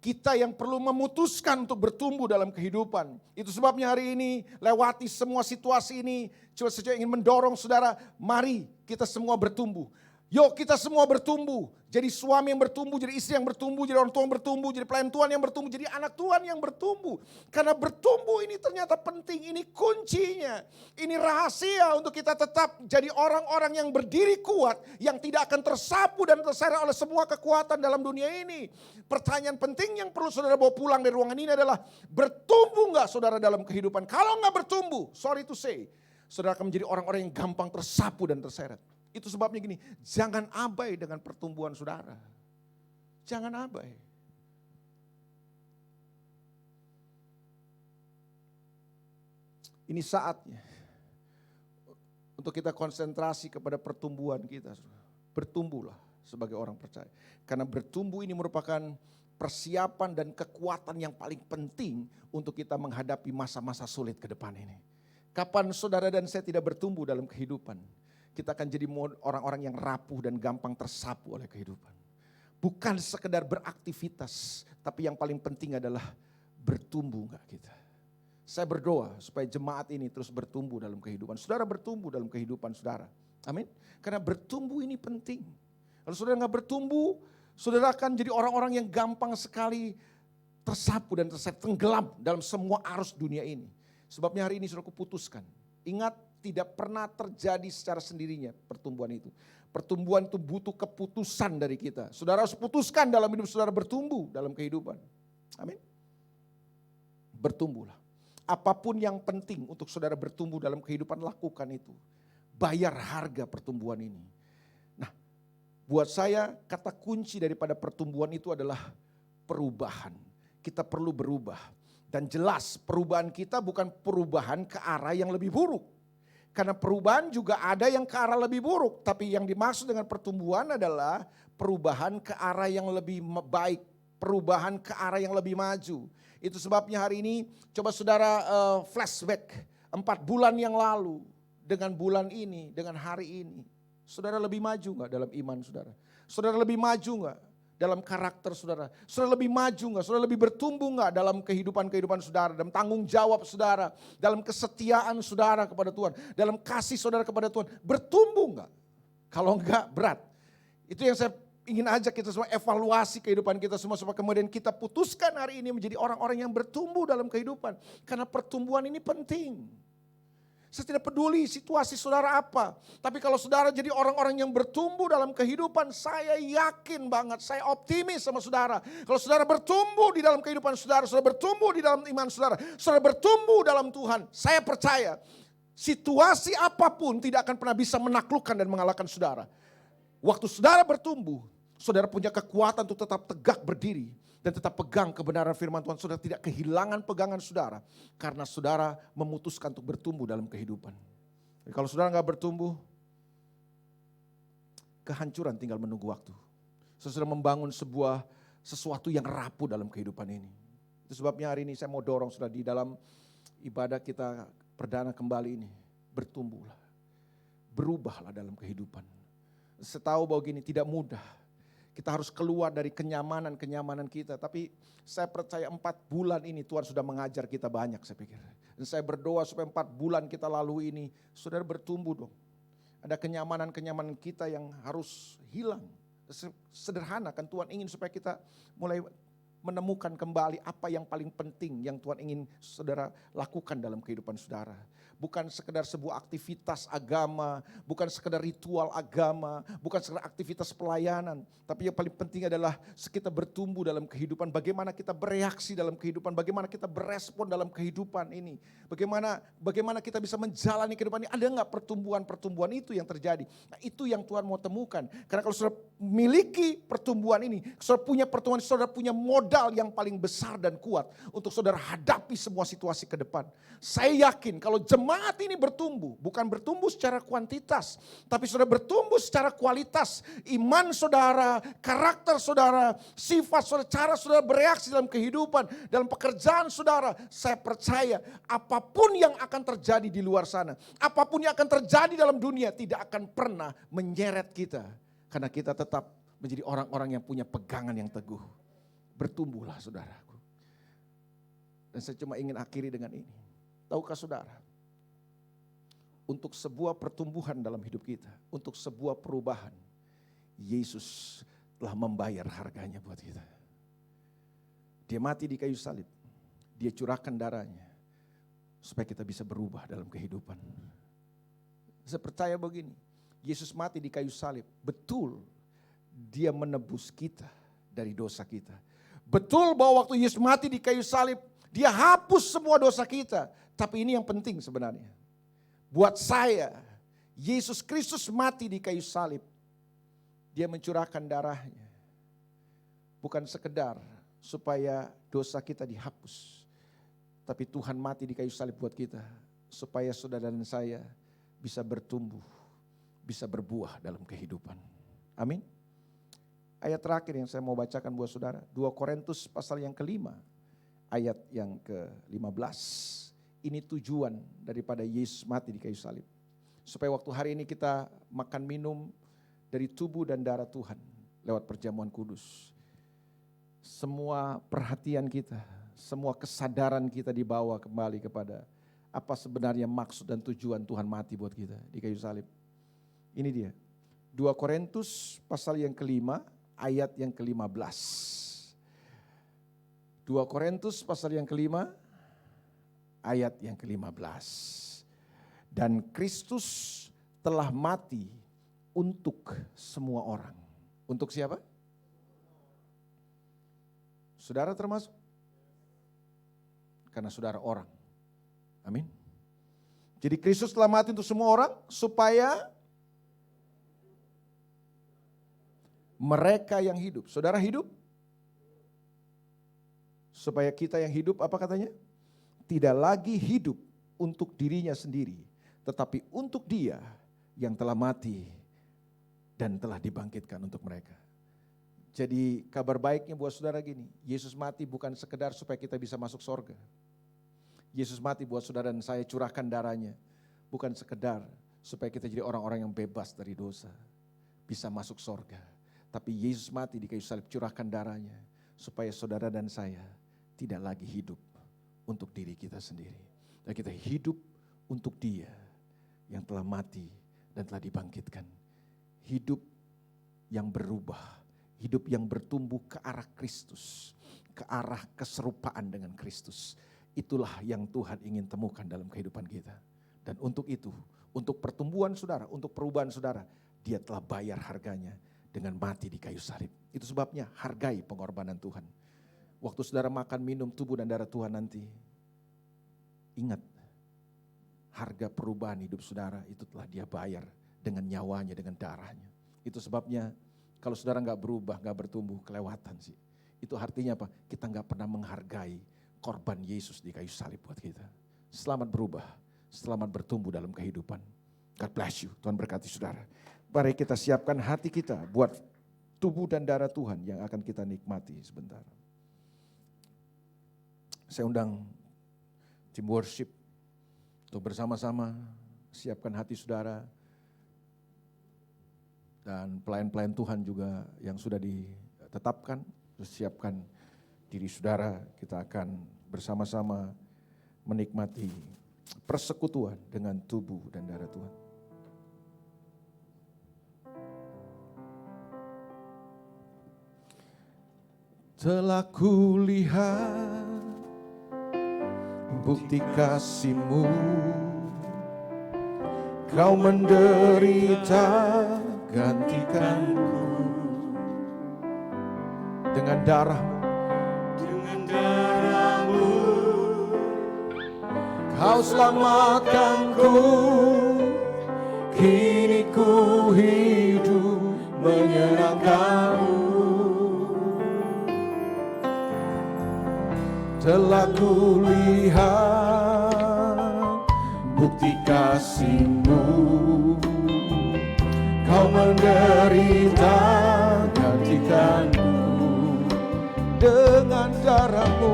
Kita yang perlu memutuskan untuk bertumbuh dalam kehidupan. Itu sebabnya hari ini lewati semua situasi ini, cuma saja ingin mendorong saudara, mari kita semua bertumbuh. Yuk kita semua bertumbuh, jadi suami yang bertumbuh, jadi istri yang bertumbuh, jadi orang tua yang bertumbuh, jadi pelayan Tuhan yang bertumbuh, jadi anak Tuhan yang bertumbuh. Karena bertumbuh ini ternyata penting, ini kuncinya. Ini rahasia untuk kita tetap jadi orang-orang yang berdiri kuat, yang tidak akan tersapu dan terseret oleh semua kekuatan dalam dunia ini. Pertanyaan penting yang perlu saudara bawa pulang dari ruangan ini adalah, bertumbuh gak saudara dalam kehidupan? Kalau gak bertumbuh, sorry to say, saudara akan menjadi orang-orang yang gampang tersapu dan terseret. Itu sebabnya gini, jangan abai dengan pertumbuhan saudara. Jangan abai. Ini saatnya untuk kita konsentrasi kepada pertumbuhan kita. Bertumbuhlah sebagai orang percaya. Karena bertumbuh ini merupakan persiapan dan kekuatan yang paling penting untuk kita menghadapi masa-masa sulit ke depan ini. Kapan saudara dan saya tidak bertumbuh dalam kehidupan, kita akan jadi orang-orang yang rapuh dan gampang tersapu oleh kehidupan. Bukan sekedar beraktivitas, tapi yang paling penting adalah bertumbuh enggak kita. Saya berdoa supaya jemaat ini terus bertumbuh dalam kehidupan. Saudara bertumbuh dalam kehidupan saudara. Amin. Karena bertumbuh ini penting. Kalau saudara enggak bertumbuh, saudara akan jadi orang-orang yang gampang sekali tersapu dan terseret, tenggelam dalam semua arus dunia ini. Sebabnya hari ini saudara putuskan. Ingat, tidak pernah terjadi secara sendirinya pertumbuhan itu. Pertumbuhan itu butuh keputusan dari kita. Saudara harus putuskan dalam hidup saudara bertumbuh dalam kehidupan. Amin. Bertumbuhlah. Apapun yang penting untuk saudara bertumbuh dalam kehidupan, lakukan itu. Bayar harga pertumbuhan ini. Nah, buat saya kata kunci daripada pertumbuhan itu adalah perubahan. Kita perlu berubah. Dan jelas perubahan kita bukan perubahan ke arah yang lebih buruk. Karena perubahan juga ada yang ke arah lebih buruk. Tapi yang dimaksud dengan pertumbuhan adalah perubahan ke arah yang lebih baik. Perubahan ke arah yang lebih maju. Itu sebabnya hari ini coba saudara flashback 4 bulan yang lalu. Dengan bulan ini, dengan hari ini. Saudara lebih maju gak dalam iman saudara? Saudara lebih maju gak dalam karakter saudara? Saudara lebih maju gak? Saudara lebih bertumbuh gak dalam kehidupan saudara? Dalam tanggung jawab saudara? Dalam kesetiaan saudara kepada Tuhan? Dalam kasih saudara kepada Tuhan? Bertumbuh gak? Kalau enggak berat. Itu yang saya ingin ajak kita semua evaluasi kehidupan kita semua. Supaya kemudian kita putuskan hari ini menjadi orang-orang yang bertumbuh dalam kehidupan. Karena pertumbuhan ini penting. Saya tidak peduli situasi saudara apa. Tapi kalau saudara jadi orang-orang yang bertumbuh dalam kehidupan, saya yakin banget, saya optimis sama saudara. Kalau saudara bertumbuh di dalam kehidupan saudara, saudara bertumbuh di dalam iman saudara, saudara bertumbuh dalam Tuhan, saya percaya situasi apapun tidak akan pernah bisa menaklukkan dan mengalahkan saudara. Waktu saudara bertumbuh, saudara punya kekuatan untuk tetap tegak berdiri. Dan tetap pegang kebenaran firman Tuhan. Saudara tidak kehilangan pegangan saudara. Karena saudara memutuskan untuk bertumbuh dalam kehidupan. Jadi kalau saudara gak bertumbuh, kehancuran tinggal menunggu waktu. Saudara membangun sesuatu yang rapuh dalam kehidupan ini. Itu sebabnya hari ini saya mau dorong saudara di dalam ibadah kita perdana kembali ini. Bertumbuhlah. Berubahlah dalam kehidupan. Saya tahu bahwa gini tidak mudah. Kita harus keluar dari kenyamanan kita. Tapi saya percaya 4 bulan ini Tuhan sudah mengajar kita banyak saya pikir. Dan saya berdoa supaya 4 bulan kita lalui ini, saudara bertumbuh dong. Ada kenyamanan-kenyamanan kita yang harus hilang. Sederhana kan Tuhan ingin supaya kita mulai menemukan kembali apa yang paling penting yang Tuhan ingin saudara lakukan dalam kehidupan saudara. Bukan sekedar sebuah aktivitas agama, bukan sekedar ritual agama, bukan sekedar aktivitas pelayanan. Tapi yang paling penting adalah kita bertumbuh dalam kehidupan, bagaimana kita bereaksi dalam kehidupan, bagaimana kita berespon dalam kehidupan ini. Bagaimana kita bisa menjalani kehidupan ini, ada enggak pertumbuhan-pertumbuhan itu yang terjadi. Nah itu yang Tuhan mau temukan. Karena kalau saudara miliki pertumbuhan ini, saudara punya pertumbuhan, saudara punya modal modal yang paling besar dan kuat untuk saudara hadapi semua situasi ke depan. Saya yakin kalau jemaat ini bertumbuh, bukan bertumbuh secara kuantitas, tapi saudara bertumbuh secara kualitas. Iman saudara, karakter saudara, sifat saudara, cara saudara bereaksi dalam kehidupan, dalam pekerjaan saudara. Saya percaya apapun yang akan terjadi di luar sana, apapun yang akan terjadi dalam dunia tidak akan pernah menyeret kita. Karena kita tetap menjadi orang-orang yang punya pegangan yang teguh. Bertumbuhlah saudaraku. Dan saya cuma ingin akhiri dengan ini. Tahukah saudara? Untuk sebuah pertumbuhan dalam hidup kita, untuk sebuah perubahan, Yesus telah membayar harganya buat kita. Dia mati di kayu salib. Dia curahkan darahnya supaya kita bisa berubah dalam kehidupan. Saya percaya begini, Yesus mati di kayu salib, betul dia menebus kita dari dosa kita. Betul bahwa waktu Yesus mati di kayu salib, dia hapus semua dosa kita. Tapi ini yang penting sebenarnya. Buat saya, Yesus Kristus mati di kayu salib. Dia mencurahkan darahnya. Bukan sekedar supaya dosa kita dihapus. Tapi Tuhan mati di kayu salib buat kita. Supaya saudara dan saya bisa bertumbuh, bisa berbuah dalam kehidupan. Amin. Ayat terakhir yang saya mau bacakan buat saudara, 2 Korintus pasal yang kelima, ayat yang ke-15. Ini tujuan daripada Yesus mati di kayu salib. Supaya waktu hari ini kita makan minum dari tubuh dan darah Tuhan lewat perjamuan kudus. Semua perhatian kita, semua kesadaran kita dibawa kembali kepada apa sebenarnya maksud dan tujuan Tuhan mati buat kita di kayu salib. Ini dia, 2 Korintus pasal yang kelima, ayat yang ke-15. 2 Korintus pasal yang kelima, ayat yang ke-15. Dan Kristus telah mati untuk semua orang. Untuk siapa? Saudara termasuk? Karena saudara orang. Amin. Jadi Kristus telah mati untuk semua orang supaya mereka yang hidup. Saudara hidup? Supaya kita yang hidup, apa katanya? Tidak lagi hidup untuk dirinya sendiri, tetapi untuk Dia yang telah mati dan telah dibangkitkan untuk mereka. Jadi kabar baiknya buat saudara gini, Yesus mati bukan sekedar supaya kita bisa masuk surga. Yesus mati buat saudara dan saya, curahkan darahnya, bukan sekedar supaya kita jadi orang-orang yang bebas dari dosa, bisa masuk surga. Tapi Yesus mati di kayu salib, curahkan darahnya supaya saudara dan saya tidak lagi hidup untuk diri kita sendiri. Dan kita hidup untuk Dia yang telah mati dan telah dibangkitkan. Hidup yang berubah, hidup yang bertumbuh ke arah Kristus, ke arah keserupaan dengan Kristus. Itulah yang Tuhan ingin temukan dalam kehidupan kita. Dan untuk itu, untuk pertumbuhan saudara, untuk perubahan saudara, Dia telah bayar harganya dengan mati di kayu salib. Itu sebabnya hargai pengorbanan Tuhan. Waktu saudara makan minum tubuh dan darah Tuhan nanti, ingat harga perubahan hidup saudara itu telah Dia bayar dengan nyawanya, dengan darahnya. Itu sebabnya kalau saudara gak berubah, gak bertumbuh, kelewatan sih. Itu artinya apa? Kita gak pernah menghargai korban Yesus di kayu salib buat kita. Selamat berubah, selamat bertumbuh dalam kehidupan. God bless you, Tuhan berkati saudara. Mari kita siapkan hati kita buat tubuh dan darah Tuhan yang akan kita nikmati sebentar. Saya undang tim worship untuk bersama-sama siapkan hati saudara. Dan pelayan-pelayan Tuhan juga yang sudah ditetapkan, siapkan diri saudara. Kita akan bersama-sama menikmati persekutuan dengan tubuh dan darah Tuhan. Telah kulihat bukti kasih-Mu, Kau menderita gantikanku. Dengan darah-Mu, Kau selamatkanku. Kini ku hidup menyenangkan-Mu. telah kulihat bukti kasih-Mu. Kau menderita gantikanku dengan darah-Mu,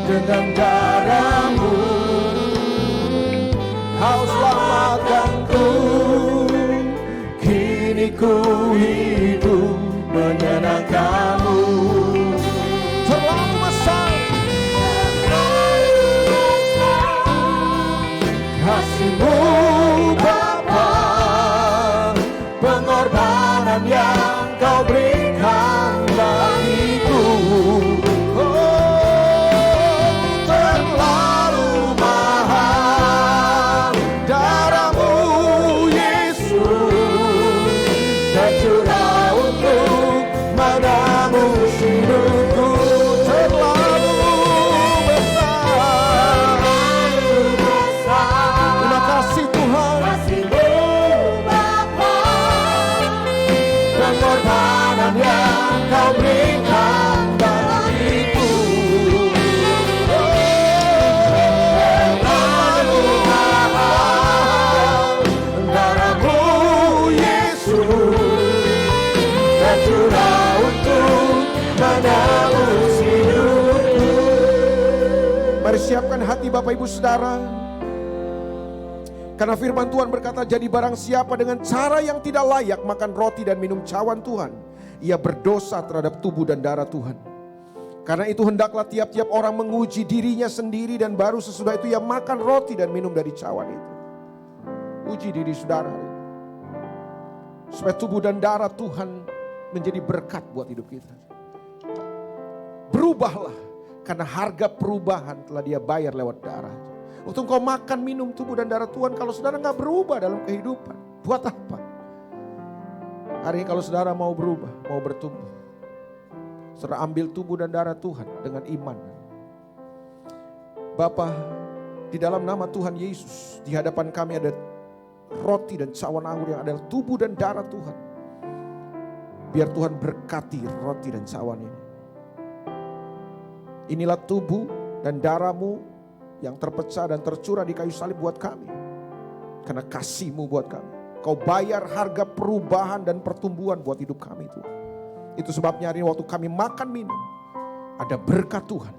dengan darah-Mu. Kau selamatkanku, kini ku hidup menyenangkan-Mu. Terlalu besar kasih-Mu Bapa, pengorbanan yang Kau berikan bagiku. Terlalu mahal darah-Mu Yesus, tercurah untuk menebus hidupku. Terlalu besar. Terima kasih Tuhan, pengorbanan yang Kau berikan bagiku. Terlalu mahal darah-Mu Yesus, tercurah untuk menebus hidupku. Mari siapkan hati Bapak Ibu Saudara, karena firman Tuhan berkata, jadi barang siapa dengan cara yang tidak layak makan roti dan minum cawan Tuhan, ia berdosa terhadap tubuh dan darah Tuhan. Karena itu hendaklah tiap-tiap orang menguji dirinya sendiri, dan baru sesudah itu ia makan roti dan minum dari cawan itu. Uji diri saudara, supaya tubuh dan darah Tuhan menjadi berkat buat hidup kita. Berubahlah, karena harga perubahan telah Dia bayar lewat darah. Untuk kau makan minum tubuh dan darah Tuhan, kalau saudara gak berubah dalam kehidupan, buat apa? Hari ini kalau saudara mau berubah, mau bertumbuh, saudara ambil tubuh dan darah Tuhan dengan iman. Bapa, di dalam nama Tuhan Yesus, di hadapan kami ada roti dan cawan anggur yang adalah tubuh dan darah Tuhan. Biar Tuhan berkati roti dan cawan ini. Inilah tubuh dan darah-Mu yang terpecah dan tercurah di kayu salib buat kami. Karena kasih-Mu buat kami. Kau bayar harga perubahan dan pertumbuhan buat hidup kami itu. Itu sebabnya hari ini waktu kami makan minum, ada berkat Tuhan,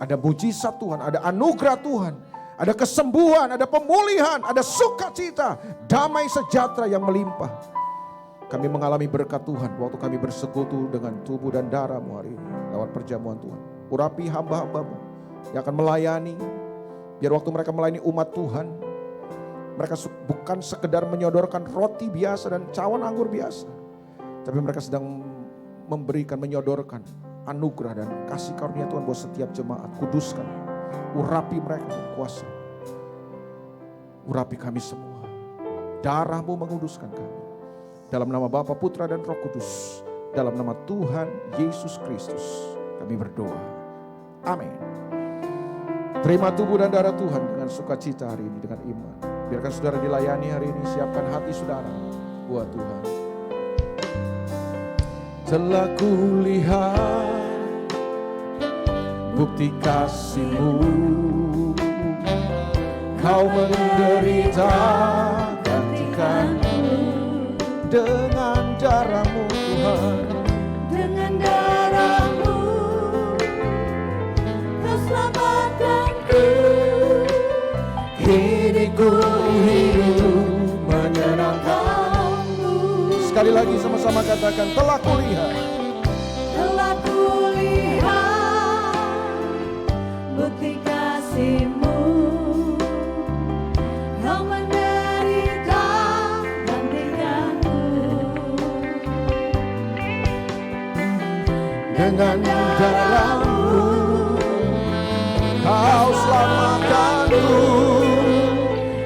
ada mujizat Tuhan, ada anugerah Tuhan, ada kesembuhan, ada pemulihan, ada sukacita, damai sejahtera yang melimpah. Kami mengalami berkat Tuhan waktu kami bersekutu dengan tubuh dan darah-Mu hari ini lewat perjamuan Tuhan. Urapi hamba-hamba-Mu yang akan melayani. Biar waktu mereka melayani umat Tuhan, mereka bukan sekedar menyodorkan roti biasa dan cawan anggur biasa, tapi mereka sedang memberikan, menyodorkan anugerah dan kasih karunia Tuhan buat setiap jemaat. Kuduskan, urapi mereka dengan kuasa. Urapi kami semua. Darah-Mu menguduskan kami. Dalam nama Bapa, Putra dan Roh Kudus, dalam nama Tuhan Yesus Kristus, kami berdoa. Amin. Terima tubuh dan darah Tuhan dengan sukacita hari ini, dengan iman. Biarkan saudara dilayani hari ini, siapkan hati saudara buat Tuhan. Telah kulihat bukti kasih-Mu, Kau menderita gantikanku dengan darah-Mu Tuhan. Dengan darah-Mu Kau selamatkanku, Kini ku hidup menyenangkan-Mu. Sekali lagi sama-sama katakan, telah kulihat. telah kulihat bukti kasih-Mu. Kau menderita gantikanku Dengan darah-Mu Kau selamatkanku,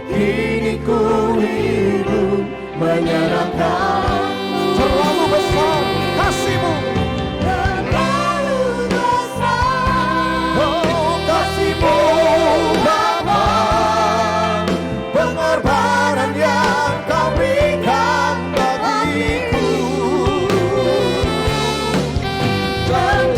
kini ku hidup menyenangkan. Terlalu besar kasih-Mu, terlalu besar. oh kasih-Mu Bapa, pengorbanan yang Kau berikan bagiku. Terlalu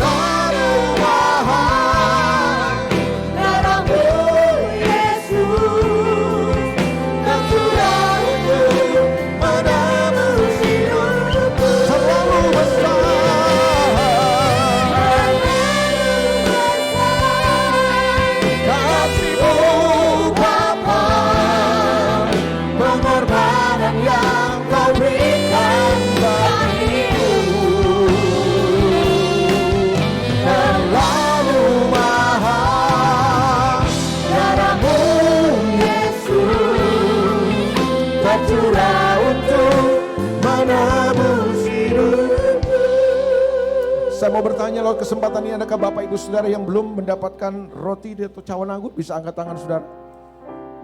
mau bertanya lewat kesempatan ini, adakah Bapak Ibu Saudara yang belum mendapatkan roti atau cawan anggur? Bisa angkat tangan saudara.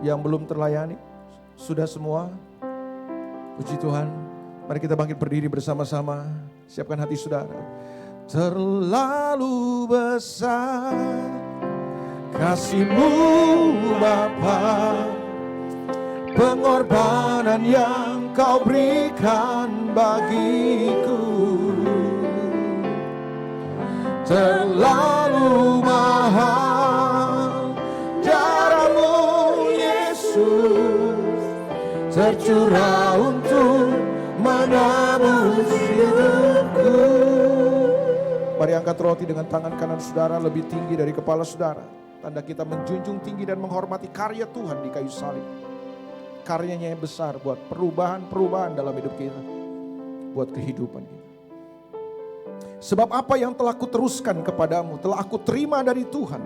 Yang belum terlayani, sudah semua? Puji Tuhan. Mari kita bangkit berdiri bersama-sama. Siapkan hati saudara. Terlalu besar kasih-Mu Bapa, pengorbanan yang Kau berikan bagiku. Terlalu mahal darah-Mu Yesus, tercurah untuk menebus hidupku. Mari angkat roti dengan tangan kanan saudara lebih tinggi dari kepala saudara. Tanda kita menjunjung tinggi dan menghormati karya Tuhan di kayu salib. Karyanya yang besar buat perubahan-perubahan dalam hidup kita, buat kehidupan kita. Sebab apa yang telah kuteruskan kepadamu, telah aku terima dari Tuhan,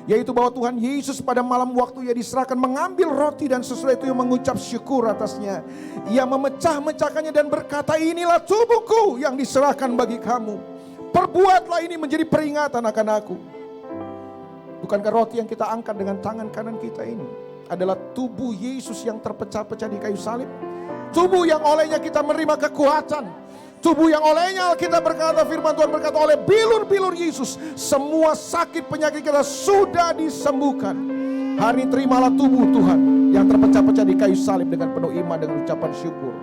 yaitu bahwa Tuhan Yesus pada malam waktu Ia diserahkan mengambil roti dan sesudah itu Ia mengucap syukur atasnya. Ia memecah-mecahkannya dan berkata, inilah tubuhku yang diserahkan bagi kamu. Perbuatlah ini menjadi peringatan akan aku. Bukankah roti yang kita angkat dengan tangan kanan kita ini adalah tubuh Yesus yang terpecah-pecah di kayu salib? Tubuh yang olehnya kita menerima kekuatan. Tubuh yang olehnya kita berkata, firman Tuhan berkata, oleh bilur-bilur Yesus semua sakit penyakit kita sudah disembuhkan. Hari ini terimalah tubuh Tuhan yang terpecah-pecah di kayu salib dengan penuh iman, dengan ucapan syukur.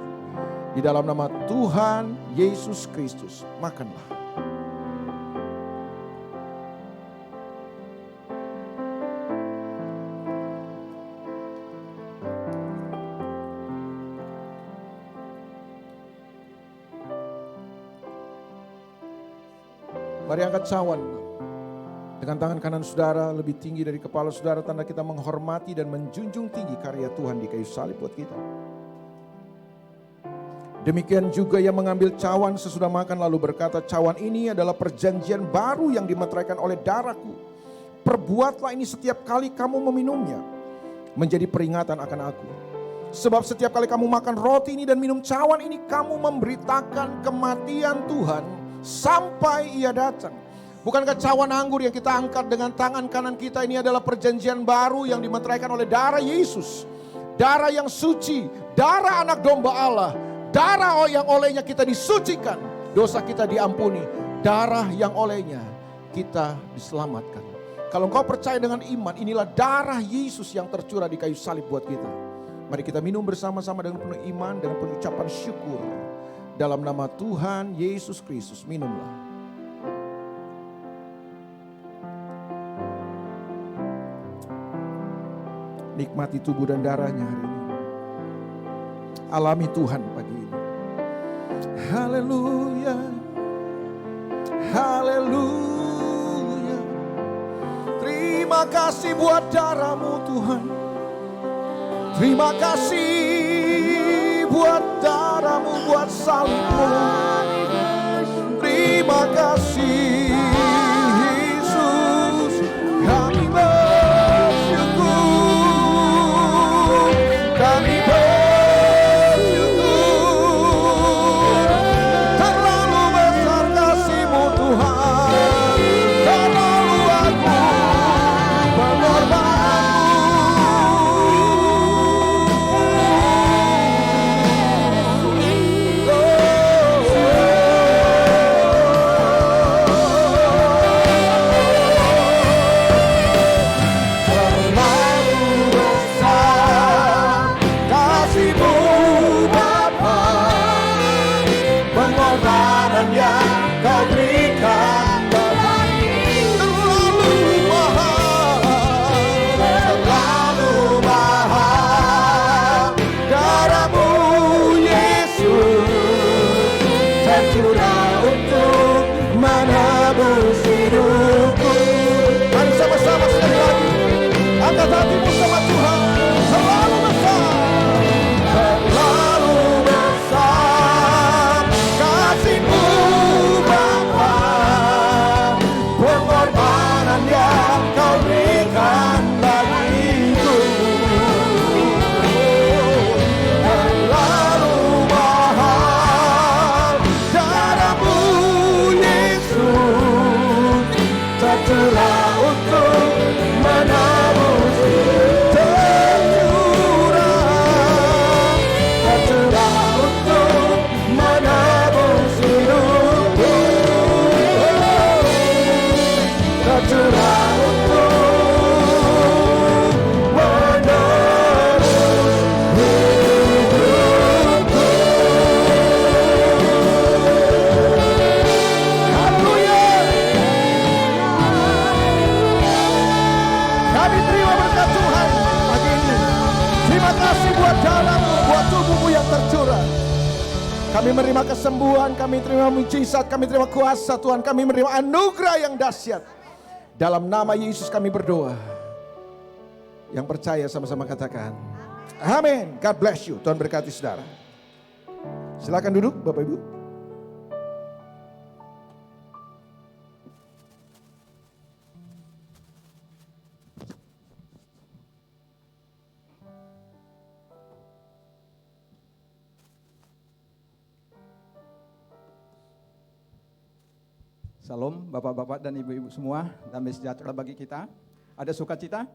Di dalam nama Tuhan Yesus Kristus, makanlah. Mari angkat cawan dengan tangan kanan saudara lebih tinggi dari kepala saudara, tanda kita menghormati dan menjunjung tinggi karya Tuhan di kayu salib buat kita. Demikian juga Ia mengambil cawan sesudah makan lalu berkata, cawan ini adalah perjanjian baru yang dimeteraikan oleh darahku. Perbuatlah ini setiap kali kamu meminumnya menjadi peringatan akan aku. Sebab setiap kali kamu makan roti ini dan minum cawan ini, kamu memberitakan kematian Tuhan sampai Ia datang. Bukankah cawan anggur yang kita angkat dengan tangan kanan kita ini adalah perjanjian baru yang dimeteraikan oleh darah Yesus. Darah yang suci, darah anak domba Allah. Darah yang olehnya kita disucikan, dosa kita diampuni. Darah yang olehnya kita diselamatkan. Kalau engkau percaya dengan iman, inilah darah Yesus yang tercurah di kayu salib buat kita. Mari kita minum bersama-sama dengan penuh iman, dengan penuh ucapan syukur. Dalam nama Tuhan Yesus Kristus, minumlah. Nikmati tubuh dan darahnya hari ini. Alami Tuhan pagi ini. Haleluya. Haleluya. Terima kasih buat darah-Mu Tuhan. Terima kasih buat darah-Mu, buat salib-Mu. Terima kasih Yesus, kami bersyukur, kami bersyukur. Terlalu besar kasih-Mu Tuhan, terlalu agung pengorbanan-Mu. Yesus untuk menebus tercurah, tercurah untuk menebus hidupku, tercurah untuk menebus hidupku. Haleluya. Kami terima berkat Tuhan pagi ini. Terima kasih buat dalammu, buat tubuhmu yang tercurah. Kami menerima kesembuhan, kami terima mujizat, kami terima kuasa Tuhan, kami menerima anugerah yang dahsyat. Dalam nama Yesus kami berdoa. Yang percaya sama-sama katakan amin. God bless you. Tuhan berkati saudara. Silakan duduk Bapak Ibu. Salam Bapak-bapak dan Ibu-ibu semua, damai sejahtera bagi kita. Ada sukacita?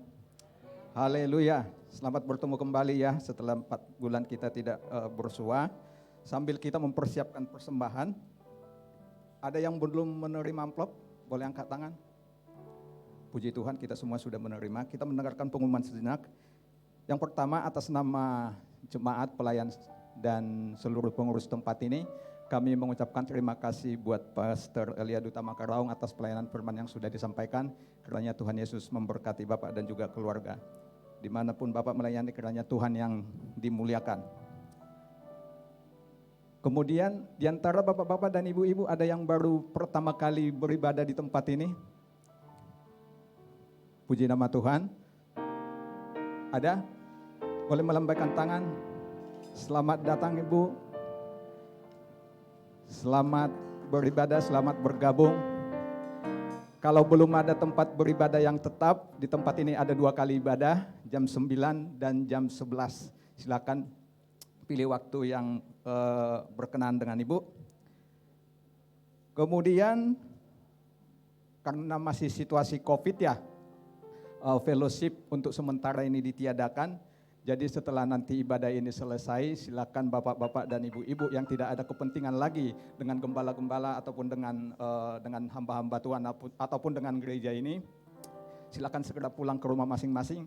Haleluya. Selamat bertemu kembali ya setelah 4 bulan kita tidak bersua. Sambil kita mempersiapkan persembahan. Ada yang belum menerima amplop? Boleh angkat tangan? Puji Tuhan kita semua sudah menerima. Kita mendengarkan pengumuman sejenak. Yang pertama atas nama jemaat, pelayan dan seluruh pengurus tempat ini, kami mengucapkan terima kasih buat Pastor Elia Duta Makaraung atas pelayanan firman yang sudah disampaikan. Kiranya Tuhan Yesus memberkati Bapak dan juga keluarga. Dimanapun Bapak melayani, kiranya Tuhan yang dimuliakan. Kemudian di antara Bapak-bapak dan Ibu-ibu ada yang baru pertama kali beribadah di tempat ini. Puji nama Tuhan. Ada? Boleh melambaikan tangan. Selamat datang Ibu. Selamat beribadah, selamat bergabung. Kalau belum ada tempat beribadah yang tetap, di tempat ini ada 2 kali ibadah, jam 9 dan jam 11. Silakan pilih waktu yang berkenan dengan Ibu. Kemudian, karena masih situasi COVID ya, fellowship untuk sementara ini ditiadakan. Jadi setelah nanti ibadah ini selesai, silakan bapak-bapak dan ibu-ibu yang tidak ada kepentingan lagi dengan gembala-gembala ataupun dengan hamba-hamba Tuhan ataupun dengan gereja ini, silakan segera pulang ke rumah masing-masing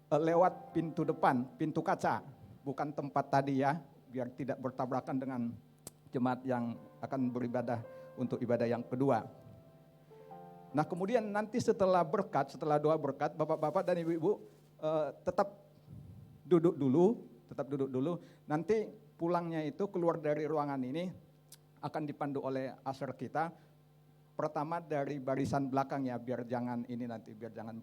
lewat pintu depan, pintu kaca, bukan tempat tadi ya, biar tidak bertabrakan dengan jemaat yang akan beribadah untuk ibadah yang kedua. Nah kemudian nanti setelah doa berkat, bapak-bapak dan ibu-ibu tetap duduk dulu. Nanti pulangnya itu keluar dari ruangan ini akan dipandu oleh usher kita. Pertama dari barisan belakang ya, biar jangan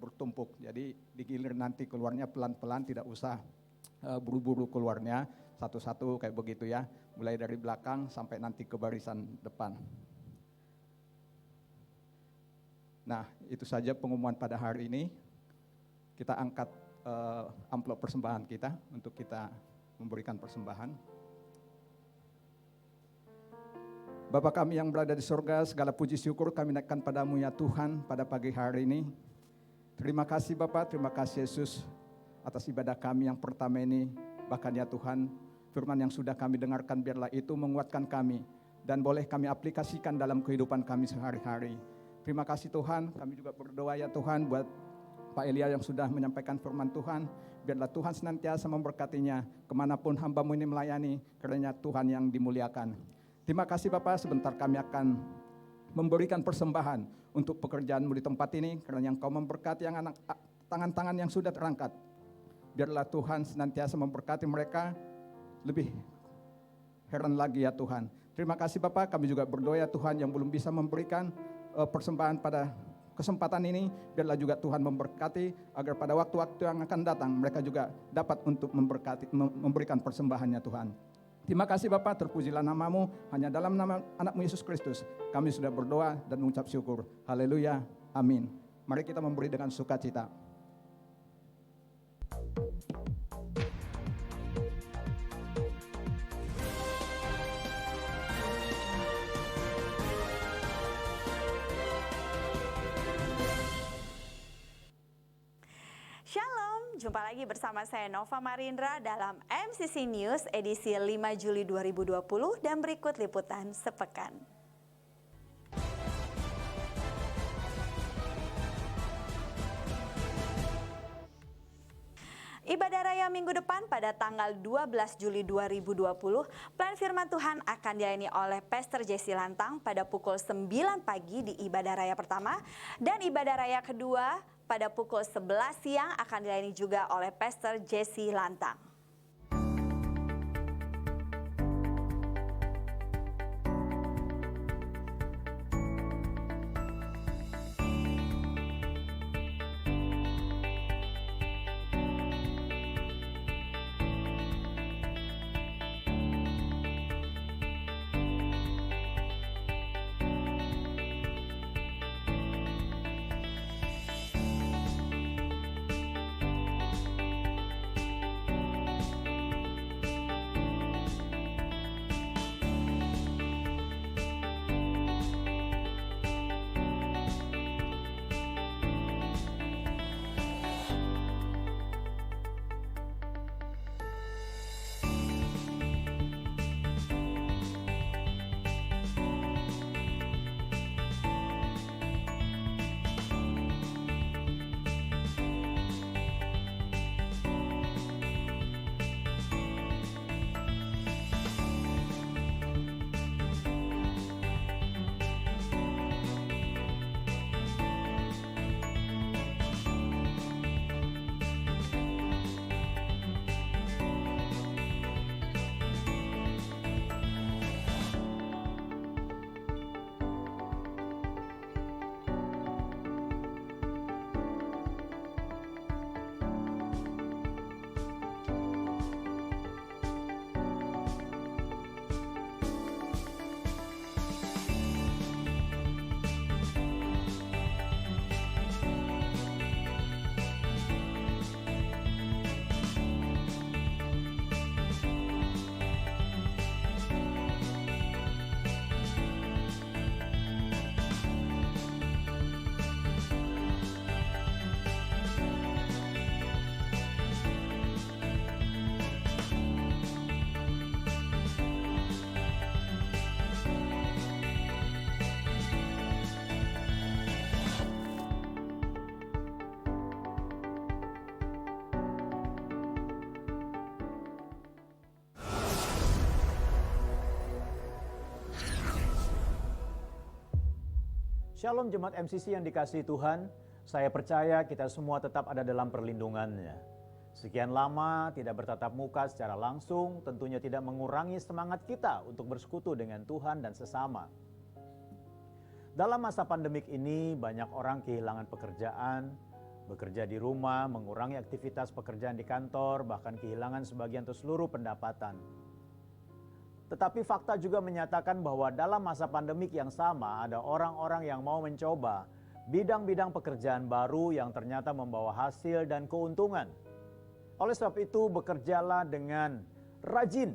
bertumpuk. Jadi digilir nanti keluarnya pelan-pelan, tidak usah buru-buru keluarnya, satu-satu kayak begitu ya. Mulai dari belakang sampai nanti ke barisan depan. Nah, itu saja pengumuman pada hari ini. Kita angkat amplop persembahan kita untuk kita memberikan persembahan. Bapa kami yang berada di surga, segala puji syukur kami naikkan padamu ya Tuhan pada pagi hari ini. Terima kasih Bapa, terima kasih Yesus atas ibadah kami yang pertama ini. Bahkan ya Tuhan, firman yang sudah kami dengarkan biarlah itu menguatkan kami dan boleh kami aplikasikan dalam kehidupan kami sehari-hari. Terima kasih Tuhan, kami juga berdoa ya Tuhan buat Pak Elia yang sudah menyampaikan firman Tuhan, biarlah Tuhan senantiasa memberkatinya kemanapun hamba-Mu ini melayani, karena Tuhan yang dimuliakan. Terima kasih Bapak, sebentar kami akan memberikan persembahan untuk pekerjaan-Mu di tempat ini, karena yang Kau memberkati yang anak tangan-tangan yang sudah terangkat. Biarlah Tuhan senantiasa memberkati mereka, lebih heran lagi ya Tuhan. Terima kasih Bapak, kami juga berdoa ya Tuhan yang belum bisa memberikan persembahan pada kesempatan ini, biarlah juga Tuhan memberkati agar pada waktu-waktu yang akan datang mereka juga dapat untuk memberikan persembahannya Tuhan. Terima kasih Bapa, terpujilah nama-Mu, hanya dalam nama anak-Mu Yesus Kristus kami sudah berdoa dan mengucap syukur. Haleluya, amin. Mari kita memberi dengan sukacita. Jumpa lagi bersama saya Nova Marindra dalam MCC News edisi 5 Juli 2020 dan berikut liputan sepekan. Ibadah Raya minggu depan pada tanggal 12 Juli 2020, plan firman Tuhan akan dilayani oleh Pastor Jesse Lantang pada pukul 9 pagi di Ibadah Raya pertama, dan Ibadah Raya kedua pada pukul 11 siang akan dilayani juga oleh Pastor Jesse Lantang. Shalom Jemaat MCC yang dikasihi Tuhan, saya percaya kita semua tetap ada dalam perlindungannya. Sekian lama tidak bertatap muka secara langsung, tentunya tidak mengurangi semangat kita untuk bersekutu dengan Tuhan dan sesama. Dalam masa pandemik ini, banyak orang kehilangan pekerjaan, bekerja di rumah, mengurangi aktivitas pekerjaan di kantor, bahkan kehilangan sebagian atau seluruh pendapatan. Tetapi fakta juga menyatakan bahwa dalam masa pandemik yang sama ada orang-orang yang mau mencoba bidang-bidang pekerjaan baru yang ternyata membawa hasil dan keuntungan. Oleh sebab itu bekerjalah dengan rajin.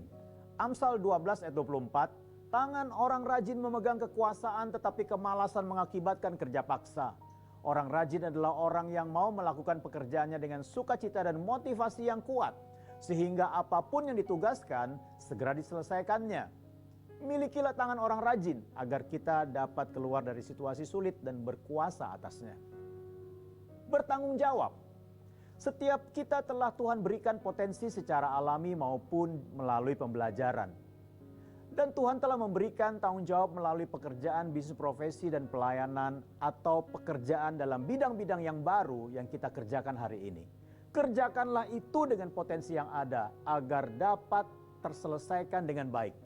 Amsal 12 ayat 24, tangan orang rajin memegang kekuasaan tetapi kemalasan mengakibatkan kerja paksa. Orang rajin adalah orang yang mau melakukan pekerjaannya dengan sukacita dan motivasi yang kuat, sehingga apapun yang ditugaskan segera diselesaikannya. Milikilah tangan orang rajin agar kita dapat keluar dari situasi sulit dan berkuasa atasnya. Bertanggung jawab. Setiap kita telah Tuhan berikan potensi secara alami maupun melalui pembelajaran. Dan Tuhan telah memberikan tanggung jawab melalui pekerjaan, bisnis profesi dan pelayanan atau pekerjaan dalam bidang-bidang yang baru yang kita kerjakan hari ini. Kerjakanlah itu dengan potensi yang ada agar dapat terselesaikan dengan baik.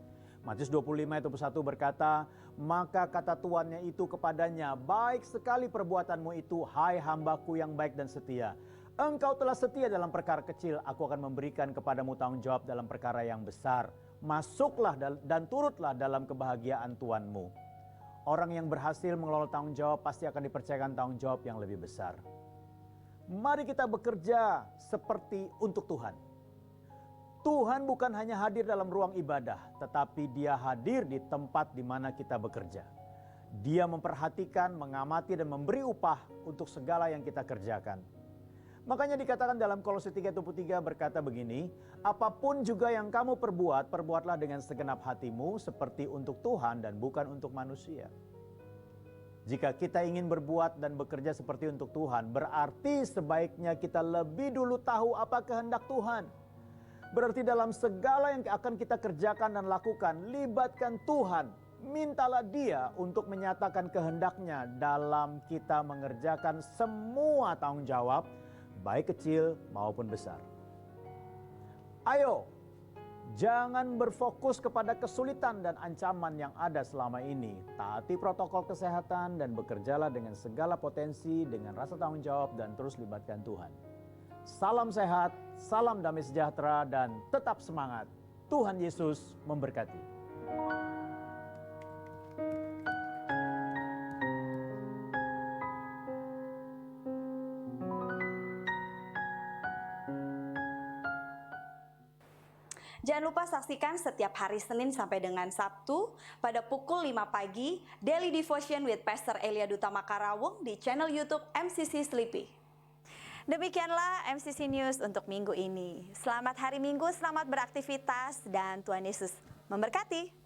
Matius 25 ayat 21 berkata, maka kata tuannya itu kepadanya, baik sekali perbuatanmu itu, hai hambaku yang baik dan setia. Engkau telah setia dalam perkara kecil, aku akan memberikan kepadamu tanggung jawab dalam perkara yang besar. Masuklah dan turutlah dalam kebahagiaan Tuanmu. Orang yang berhasil mengelola tanggung jawab pasti akan dipercayakan tanggung jawab yang lebih besar. Mari kita bekerja seperti untuk Tuhan. Tuhan bukan hanya hadir dalam ruang ibadah, tetapi Dia hadir di tempat di mana kita bekerja. Dia memperhatikan, mengamati dan memberi upah untuk segala yang kita kerjakan. Makanya dikatakan dalam Kolose 3:23 berkata begini, apapun juga yang kamu perbuat, perbuatlah dengan segenap hatimu seperti untuk Tuhan dan bukan untuk manusia. Jika kita ingin berbuat dan bekerja seperti untuk Tuhan, berarti sebaiknya kita lebih dulu tahu apa kehendak Tuhan. Berarti dalam segala yang akan kita kerjakan dan lakukan, libatkan Tuhan. Mintalah Dia untuk menyatakan kehendaknya dalam kita mengerjakan semua tanggung jawab, baik kecil maupun besar. Ayo, jangan berfokus kepada kesulitan dan ancaman yang ada selama ini. Taati protokol kesehatan dan bekerjalah dengan segala potensi, dengan rasa tanggung jawab dan terus libatkan Tuhan. Salam sehat, salam damai sejahtera dan tetap semangat. Tuhan Yesus memberkati. Jangan lupa saksikan setiap hari Senin sampai dengan Sabtu pada pukul 5 pagi Daily Devotion with Pastor Elia Duta Makarawung di channel YouTube MCC Sleepy. Demikianlah MCC News untuk minggu ini. Selamat hari Minggu, selamat beraktivitas dan Tuhan Yesus memberkati.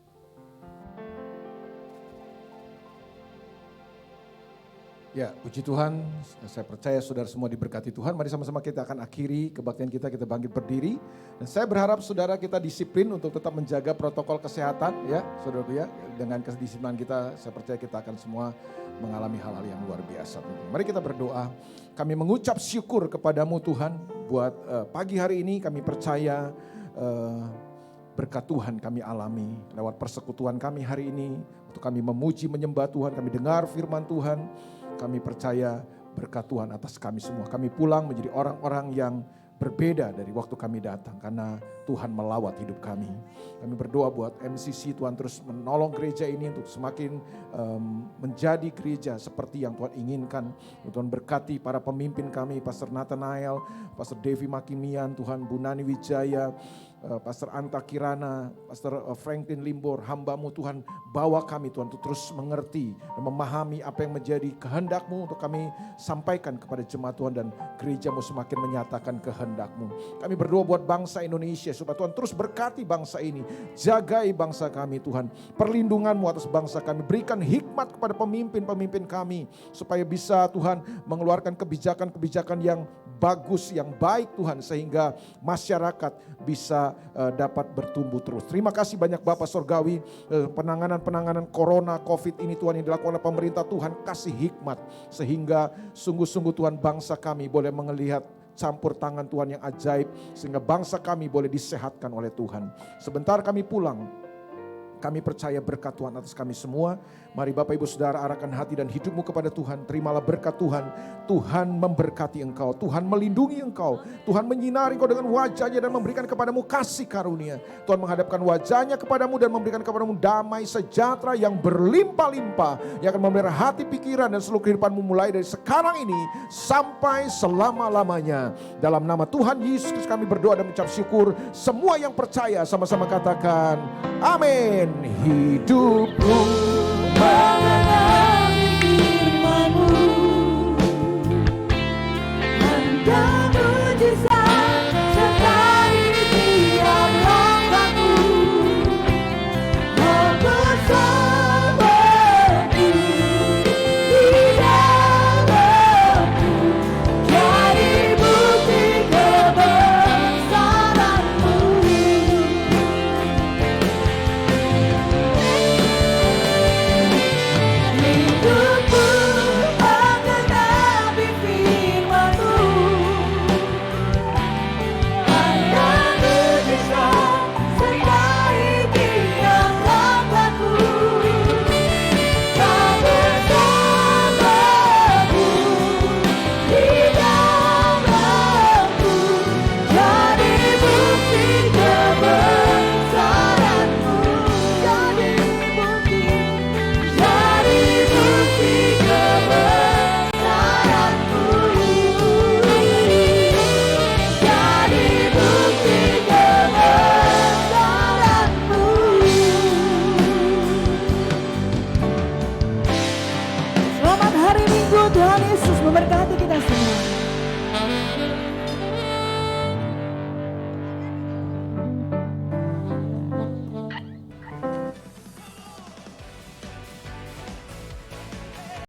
Ya, puji Tuhan, saya percaya saudara semua diberkati Tuhan. Mari sama-sama kita akan akhiri kebaktian kita bangkit berdiri. Dan saya berharap saudara kita disiplin untuk tetap menjaga protokol kesehatan ya, saudaraku ya. Dengan kedisiplinan kita, saya percaya kita akan semua mengalami hal-hal yang luar biasa. Mari kita berdoa. Kami mengucap syukur kepadamu Tuhan, buat pagi hari ini kami percaya berkat Tuhan kami alami lewat persekutuan kami hari ini. Untuk kami memuji, menyembah Tuhan, kami dengar firman Tuhan. Kami percaya berkat Tuhan atas kami semua. Kami pulang menjadi orang-orang yang berbeda dari waktu kami datang. Karena Tuhan melawat hidup kami. Kami berdoa buat MCC, Tuhan terus menolong gereja ini untuk semakin menjadi gereja seperti yang Tuhan inginkan. Tuhan berkati para pemimpin kami, Pastor Nathanael, Pastor Devi Makimian, Tuhan Bu Nani Wijaya, Pastor Anta Kirana, Pastor Franklin Limbor, hamba-Mu Tuhan, bawa kami Tuhan untuk terus mengerti dan memahami apa yang menjadi kehendak-Mu untuk kami sampaikan kepada jemaat Tuhan dan gereja-Mu semakin menyatakan kehendak-Mu. Kami berdoa buat bangsa Indonesia supaya Tuhan terus berkati bangsa ini, jagai bangsa kami Tuhan, perlindungan-Mu atas bangsa kami, berikan hikmat kepada pemimpin-pemimpin kami supaya bisa Tuhan mengeluarkan kebijakan-kebijakan yang bagus, yang baik Tuhan, sehingga masyarakat bisa dapat bertumbuh terus. Terima kasih banyak Bapak Sorgawi, penanganan Corona, Covid ini Tuhan yang dilakukan oleh pemerintah, Tuhan kasih hikmat sehingga sungguh-sungguh Tuhan bangsa kami boleh melihat campur tangan Tuhan yang ajaib sehingga bangsa kami boleh disehatkan oleh Tuhan. Sebentar kami pulang, kami percaya berkat Tuhan atas kami semua. Mari Bapak Ibu Saudara arahkan hati dan hidupmu kepada Tuhan. Terimalah berkat Tuhan. Tuhan memberkati engkau. Tuhan melindungi engkau. Tuhan menyinari engkau dengan wajahnya dan memberikan kepadamu kasih karunia. Tuhan menghadapkan wajahnya kepadamu dan memberikan kepadamu damai sejahtera yang berlimpah-limpah. Yang akan memelihara hati, pikiran dan seluruh kehidupanmu mulai dari sekarang ini sampai selama-lamanya. Dalam nama Tuhan Yesus kami berdoa dan mengucap syukur. Semua yang percaya sama-sama katakan amin. Hidupku mengenal